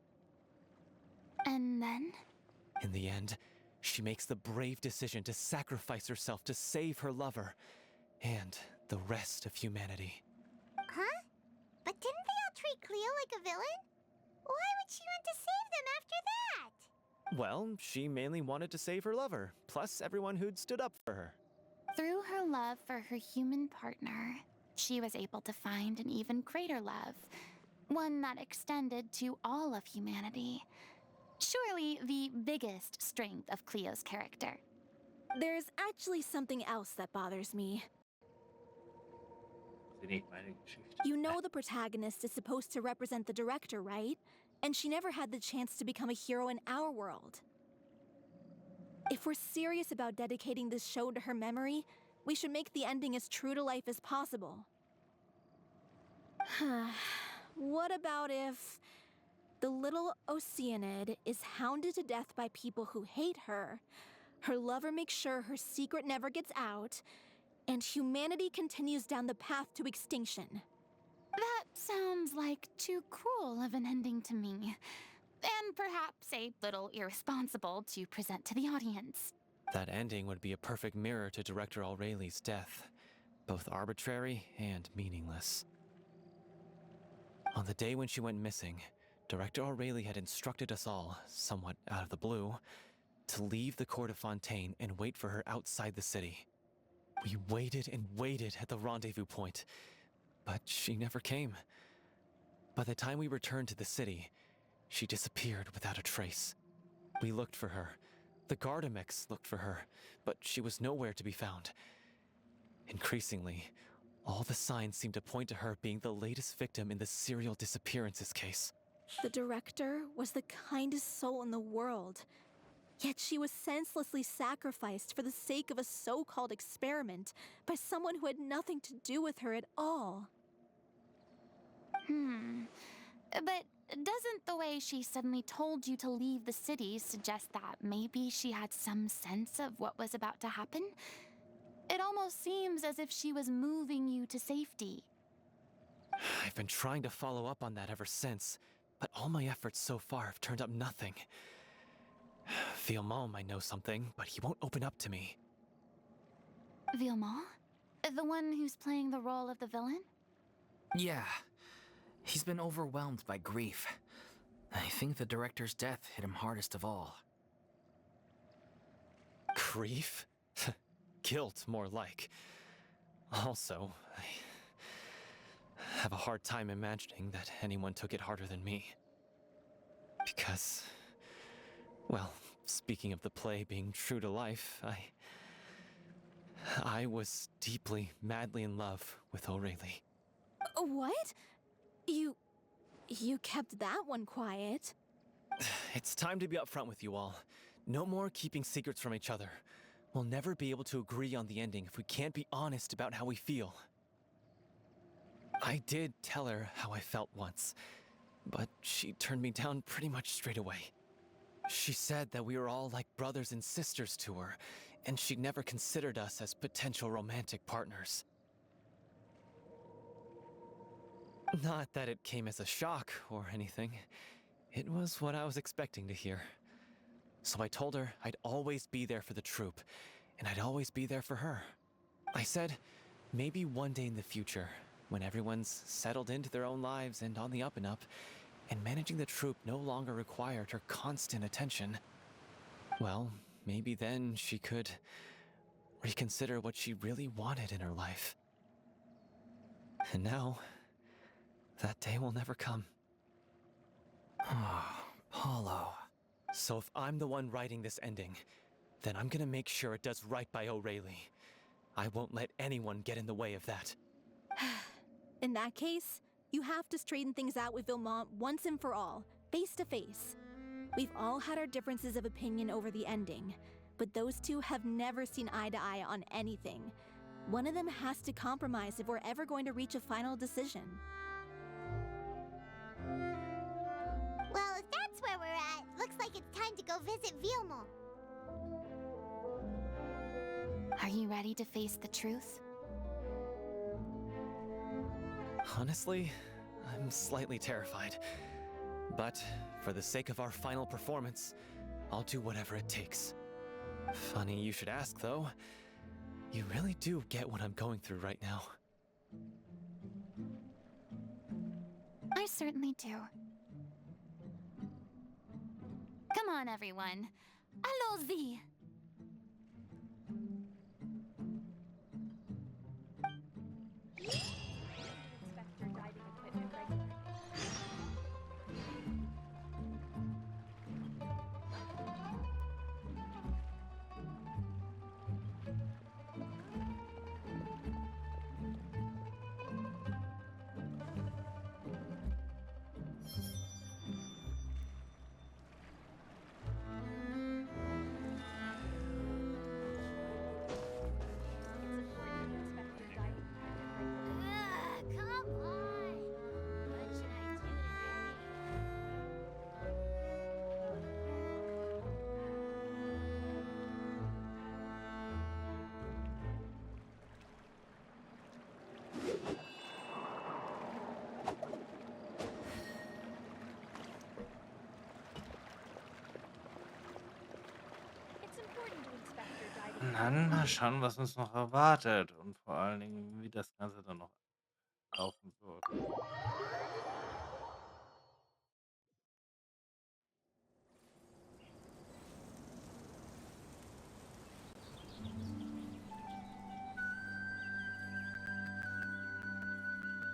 And then? In the end, she makes the brave decision to sacrifice herself to save her lover, and the rest of humanity. Huh? But didn't they all treat Cleo like a villain? Why would she want to save them after that? Well, she mainly wanted to save her lover, plus everyone who'd stood up for her. Through her love for her human partner, she was able to find an even greater love, one that extended to all of humanity. Surely the biggest strength of Cleo's character. There's actually something else that bothers me. Sie nicht meine Geschichte. You know the protagonist is supposed to represent the director, right? And she never had the chance to become a hero in our world. If we're serious about dedicating this show to her memory, we should make the ending as true to life as possible. What about if The little Oceanid is hounded to death by people who hate her. Her lover makes sure her secret never gets out, and humanity continues down the path to extinction. That sounds like too cruel of an ending to me. And perhaps a little irresponsible to present to the audience. That ending would be a perfect mirror to Director O'Reilly's death, both arbitrary and meaningless. On the day when she went missing, Director O'Reilly had instructed us all, somewhat out of the blue, to leave the court of Fontaine and wait for her outside the city. We waited and waited at the rendezvous point, but she never came. By the time we returned to the city, she disappeared without a trace. We looked for her. The Gardamex looked for her, but she was nowhere to be found. Increasingly, all the signs seemed to point to her being the latest victim in the serial disappearances case. The director was the kindest soul in the world, yet she was senselessly sacrificed for the sake of a so-called experiment by someone who had nothing to do with her at all. But doesn't the way she suddenly told you to leave the city suggest that maybe she had some sense of what was about to happen? It almost seems as if she was moving you to safety. I've been trying to follow up on that ever since, but all my efforts so far have turned up nothing. Villemont might know something, but he won't open up to me. Villemont? The one who's playing the role of the villain? Yeah. He's been overwhelmed by grief. I think the director's death hit him hardest of all. Grief? Guilt, more like. Also, I have a hard time imagining that anyone took it harder than me. Because, well, speaking of the play being true to life, I was deeply, madly in love with O'Reilly. What? You kept that one quiet. It's time to be upfront with you all. No more keeping secrets from each other. We'll never be able to agree on the ending if we can't be honest about how we feel. I did tell her how I felt once, but she turned me down pretty much straight away. She said that we were all like brothers and sisters to her, and she'd never considered us as potential romantic partners. Not that it came as a shock or anything. It was what I was expecting to hear. So I told her I'd always be there for the troupe, and I'd always be there for her. I said, maybe one day in the future, when everyone's settled into their own lives and on the up and up, and managing the troupe no longer required her constant attention, well, maybe then she could reconsider what she really wanted in her life. And now, that day will never come. Oh, Paulo. So if I'm the one writing this ending, then I'm gonna make sure it does right by O'Reilly. I won't let anyone get in the way of that. In that case, you have to straighten things out with Villemont once and for all, face to face. We've all had our differences of opinion over the ending, but those two have never seen eye to eye on anything. One of them has to compromise if we're ever going to reach a final decision. Well, if that's where we're at, looks like it's time to go visit Villemont. Are you ready to face the truth? Honestly, I'm slightly terrified. But for the sake of our final performance, I'll do whatever it takes. Funny you should ask, though. You really do get what I'm going through right now. I certainly do. Come on, everyone. Allons-y! Dann mal schauen, was uns noch erwartet und vor allen Dingen, wie das Ganze dann noch laufen wird.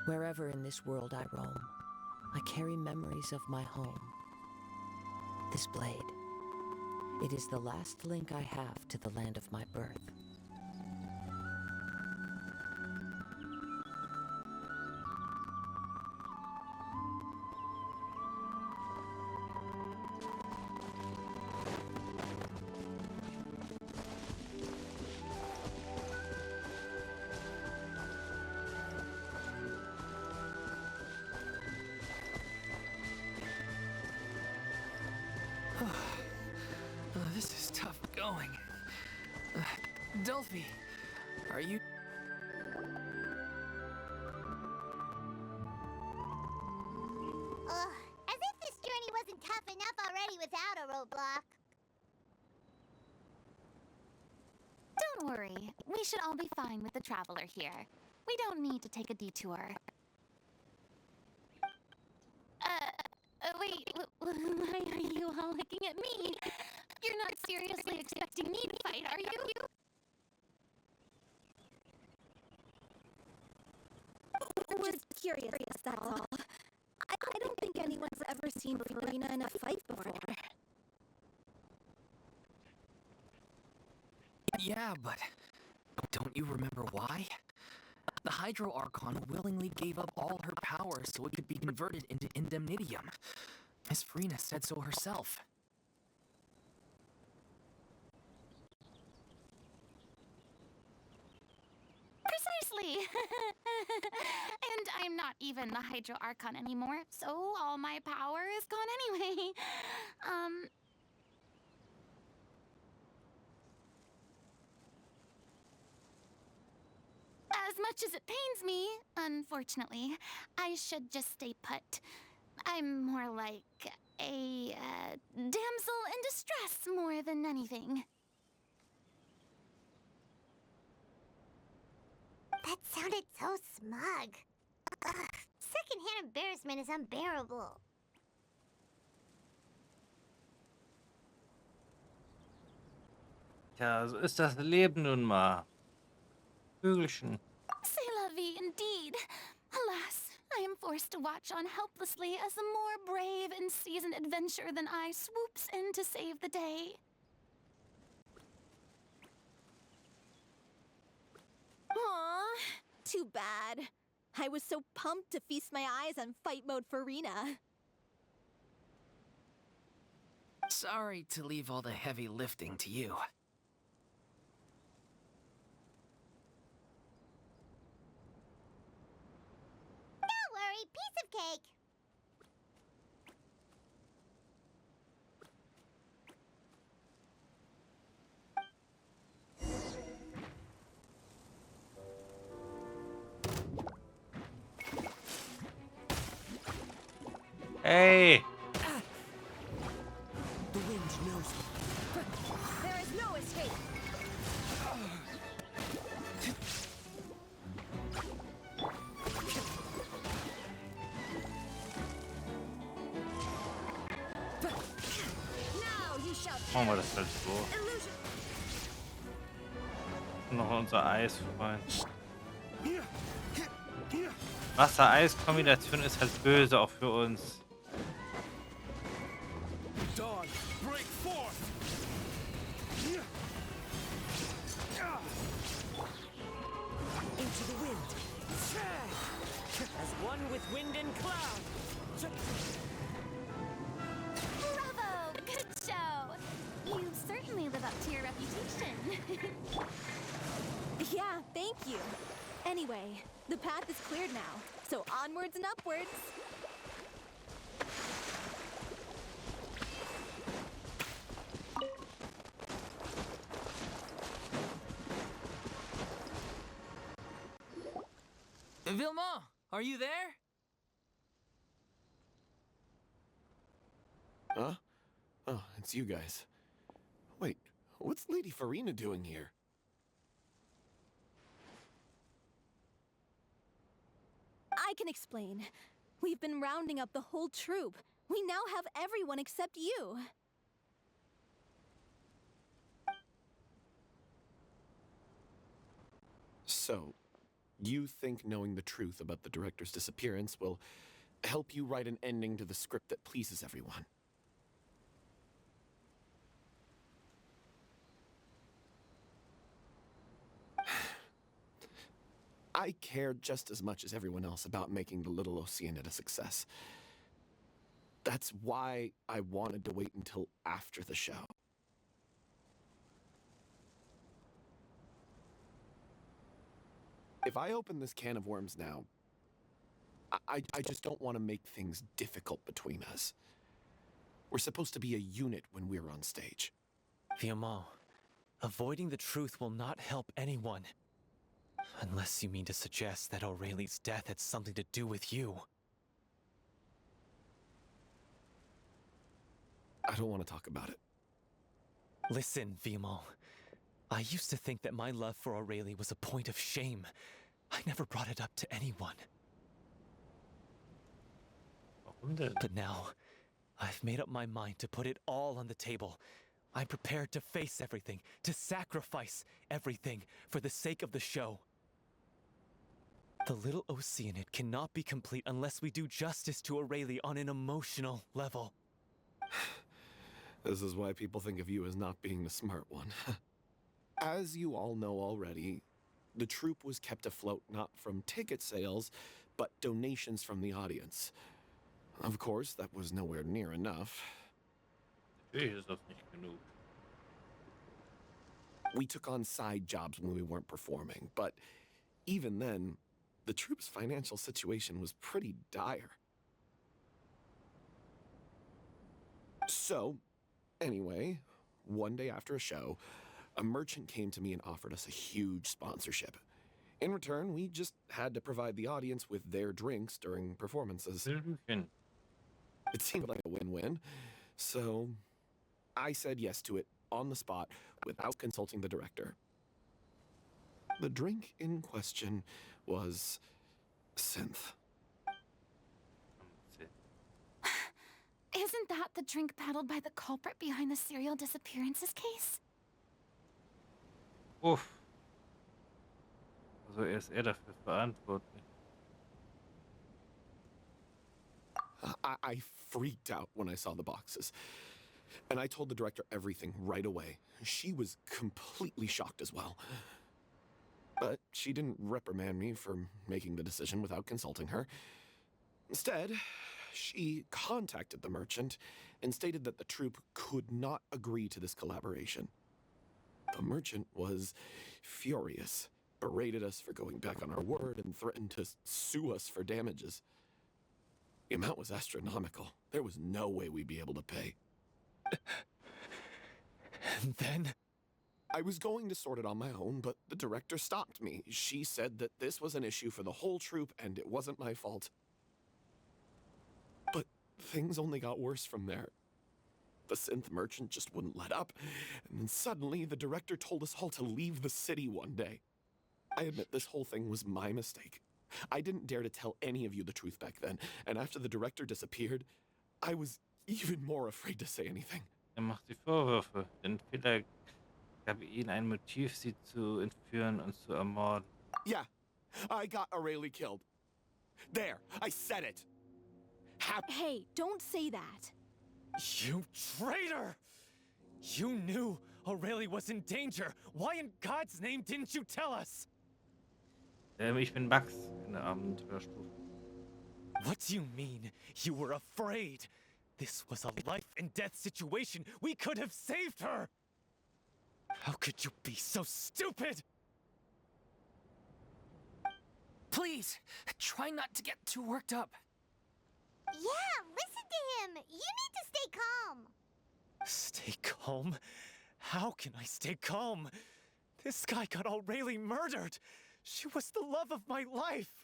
Wherever in this world I roam, I carry memories of my home. This blade, it is the last link I have to the land of my birth. This is tough going. Delphi, are you... Ugh, as if this journey wasn't tough enough already without a roadblock. Don't worry, we should all be fine with the traveler here. We don't need to take a detour. Wait, why are you all looking at me? You're not seriously expecting me to fight, are you? Just curious, that's all. I don't think anyone's ever seen Farina in a fight before. Yeah, but don't you remember why? The Hydro Archon willingly gave up all her power so it could be converted into indemnitium. Miss Farina said so herself. Precisely! And I'm not even the Hydro Archon anymore, so all my power is gone anyway. As much as it pains me, unfortunately, I should just stay put. I'm more like a damsel in distress more than anything. That sounded so smug. Ugh, secondhand embarrassment is unbearable. Tja, so ist das Leben nun mal. Vögelchen. C'est la vie indeed. Alas, I am forced to watch on helplessly as a more brave and seasoned adventurer than I swoops in to save the day. Aw, too bad. I was so pumped to feast my eyes on fight mode Farina. Sorry to leave all the heavy lifting to you. Don't worry, piece of cake. Hey! The wind knows me. There is no escape. Now you shall Machen wir das halt so. illusion. Noch unser Eisfreund. Wasser-Eis-Kombination ist halt böse auch für uns. Dawn, break forth! Into the wind. As one with wind and cloud. Bravo! Good show! You certainly live up to your reputation. Yeah, thank you. Anyway, the path is cleared now, so onwards and upwards. Vilma, are you there? Huh? Oh, it's you guys. Wait, what's Lady Farina doing here? can explain. We've been rounding up the whole troupe. We now have everyone except you. So, you think knowing the truth about the director's disappearance will help you write an ending to the script that pleases everyone? I care just as much as everyone else about making the little Oceanid a success. That's why I wanted to wait until after the show. If I open this can of worms now, I just don't want to make things difficult between us. We're supposed to be a unit when we're on stage. Viamant, avoiding the truth will not help anyone. Unless you mean to suggest that Aurelie's death had something to do with you. I don't want to talk about it. Listen, Viamant. I used to think that my love for Aurelie was a point of shame. I never brought it up to anyone. Warum denn? But now, I've made up my mind to put it all on the table. I'm prepared to face everything, to sacrifice everything for the sake of the show. The little Oceanid cannot be complete unless we do justice to Aurelie on an emotional level. This is why people think of you as not being the smart one. As you all know already, the troupe was kept afloat not from ticket sales, but donations from the audience. Of course, that was nowhere near enough. Natürlich ist das nicht genug. We took on side jobs when we weren't performing, but even then, the troupe's financial situation was pretty dire. So, anyway, one day after a show, a merchant came to me and offered us a huge sponsorship. In return, we just had to provide the audience with their drinks during performances. Hallöchen. It seemed like a win-win, so I said yes to it on the spot without consulting the director. The drink in question was synth. Isn't that the drink peddled by the culprit behind the serial disappearances case? Uff. Also ist er dafür verantwortlich. I freaked out when I saw the boxes. And I told the director everything right away. She was completely shocked as well. But she didn't reprimand me for making the decision without consulting her. Instead, she contacted the merchant and stated that the troupe could not agree to this collaboration. The merchant was furious, berated us for going back on our word, and threatened to sue us for damages. The amount was astronomical. There was no way we'd be able to pay. And then? I was going to sort it on my own, but the director stopped me. She said that this was an issue for the whole troupe and it wasn't my fault. But things only got worse from there. The synth merchant just wouldn't let up, and then suddenly the director told us all to leave the city one day. I admit this whole thing was my mistake. I didn't dare to tell any of you the truth back then, and after the director disappeared, I was even more afraid to say anything. Macht sie Vorwürfe, denn vielleicht gab ihnen ein Motiv, sie zu entführen und zu ermorden. Yeah, I got Aurelie killed. There, I said it. Hey, don't say that. You traitor! You knew Aurelie was in danger. Why in God's name didn't you tell us? Ich bin Max in der Abenteuerstufe. What do you mean? You were afraid? This was a life and death situation. We could have saved her! How could you be so stupid? Please, try not to get too worked up. Yeah, listen to him. You need to stay calm. Stay calm? How can I stay calm? This guy got Aurelie murdered. She was the love of my life.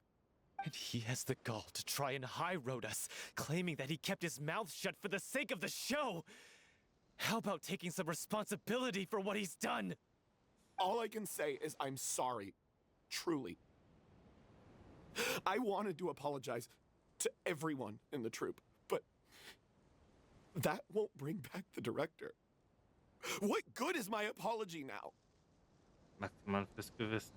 And he has the gall to try and high-road us, claiming that he kept his mouth shut for the sake of the show. How about taking some responsibility for what he's done? All I can say is I'm sorry. Truly. I wanted to apologize to everyone in the troupe, but that won't bring back the director. What good is my apology now? Maximal fürs Gewissen.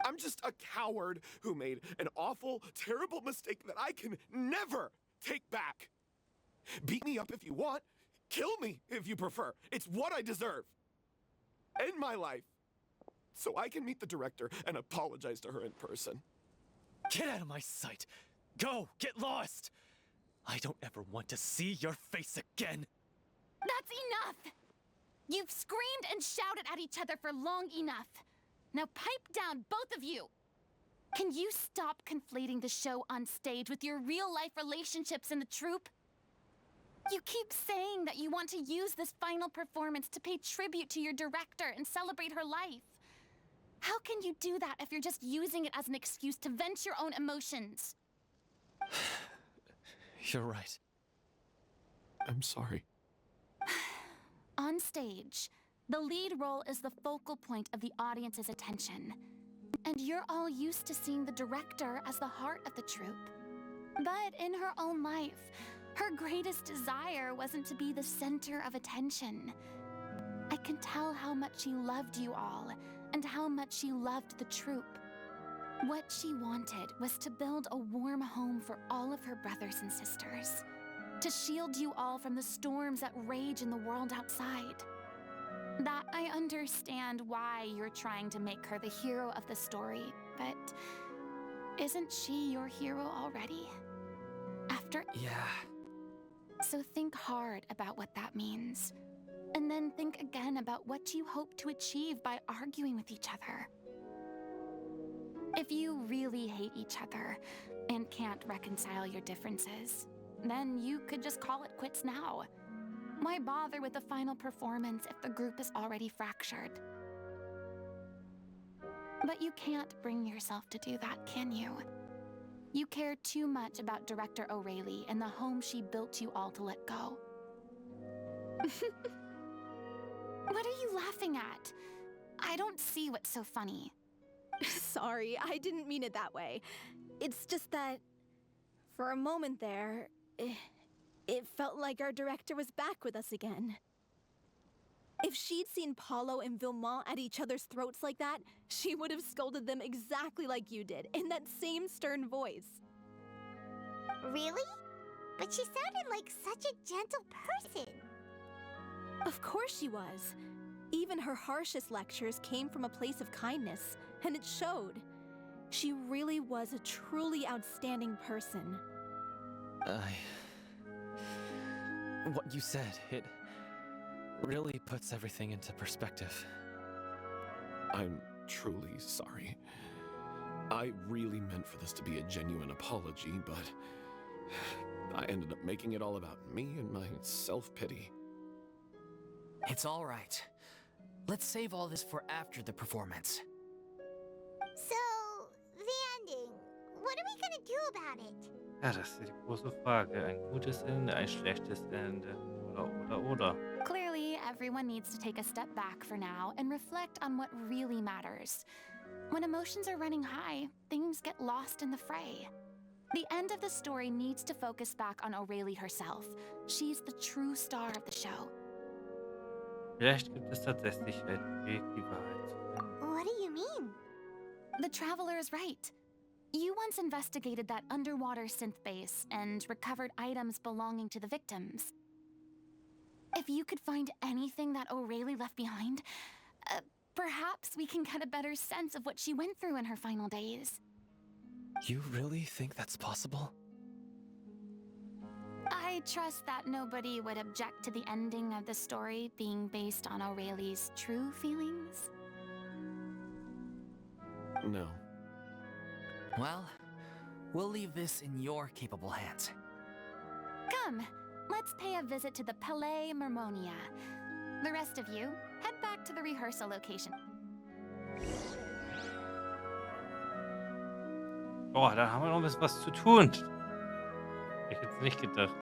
I'm just a coward who made an awful, terrible mistake that I can never take back. Beat me up if you want. Kill me if you prefer. It's what I deserve. End my life so I can meet the director and apologize to her in person. Get out of my sight! Go! Get lost! I don't ever want to see your face again! That's enough! You've screamed and shouted at each other for long enough. Now pipe down, both of you! Can you stop conflating the show on stage with your real-life relationships in the troupe? You keep saying that you want to use this final performance to pay tribute to your director and celebrate her life. How can you do that if you're just using it as an excuse to vent your own emotions? You're right. I'm sorry. On stage, the lead role is the focal point of the audience's attention. And you're all used to seeing the director as the heart of the troupe. But in her own life, her greatest desire wasn't to be the center of attention. I can tell how much she loved you all, and how much she loved the troupe. What she wanted was to build a warm home for all of her brothers and sisters, to shield you all from the storms that rage in the world outside. That I understand why you're trying to make her the hero of the story, but isn't she your hero already? Yeah. So think hard about what that means. And then think again about what you hope to achieve by arguing with each other. If you really hate each other and can't reconcile your differences, then you could just call it quits now. Why bother with the final performance if the group is already fractured? But you can't bring yourself to do that, can you? You care too much about Director O'Reilly and the home she built you all to let go. What are you laughing at? I don't see what's so funny. Sorry, I didn't mean it that way. It's just that, for a moment there, it felt like our director was back with us again. If she'd seen Paulo and Vilmont at each other's throats like that, she would have scolded them exactly like you did, in that same stern voice. Really? But she sounded like such a gentle person. Of course she was. Even her harshest lectures came from a place of kindness, and it showed. She really was a truly outstanding person. What you said, it really puts everything into perspective. I'm truly sorry. I really meant for this to be a genuine apology, but I ended up making it all about me and my self-pity. It's all right. Let's save all this for after the performance. So, the ending. What are we gonna do about it? Ja, das ist die große Frage. Ein gutes Ende, ein schlechtes Ende. Oder. Clearly, everyone needs to take a step back for now and reflect on what really matters. When emotions are running high, things get lost in the fray. The end of the story needs to focus back on O'Reilly herself. She's the true star of the show. Vielleicht gibt es tatsächlich einen Weg, die Wahrheit zu finden. What do you mean? The Traveler is right. You once investigated that underwater synth base and recovered items belonging to the victims. If you could find anything that O'Reilly left behind, perhaps we can get a better sense of what she went through in her final days. You really think that's possible? I trust that nobody would object to the ending of the story being based on O'Reilly's true feelings. No. Well, we'll leave this in your capable hands. Come, let's pay a visit to the Palais Mermonia. The rest of you, head back to the rehearsal location. Oh, da haben wir noch ein bisschen was zu tun. Ich hätte es nicht gedacht.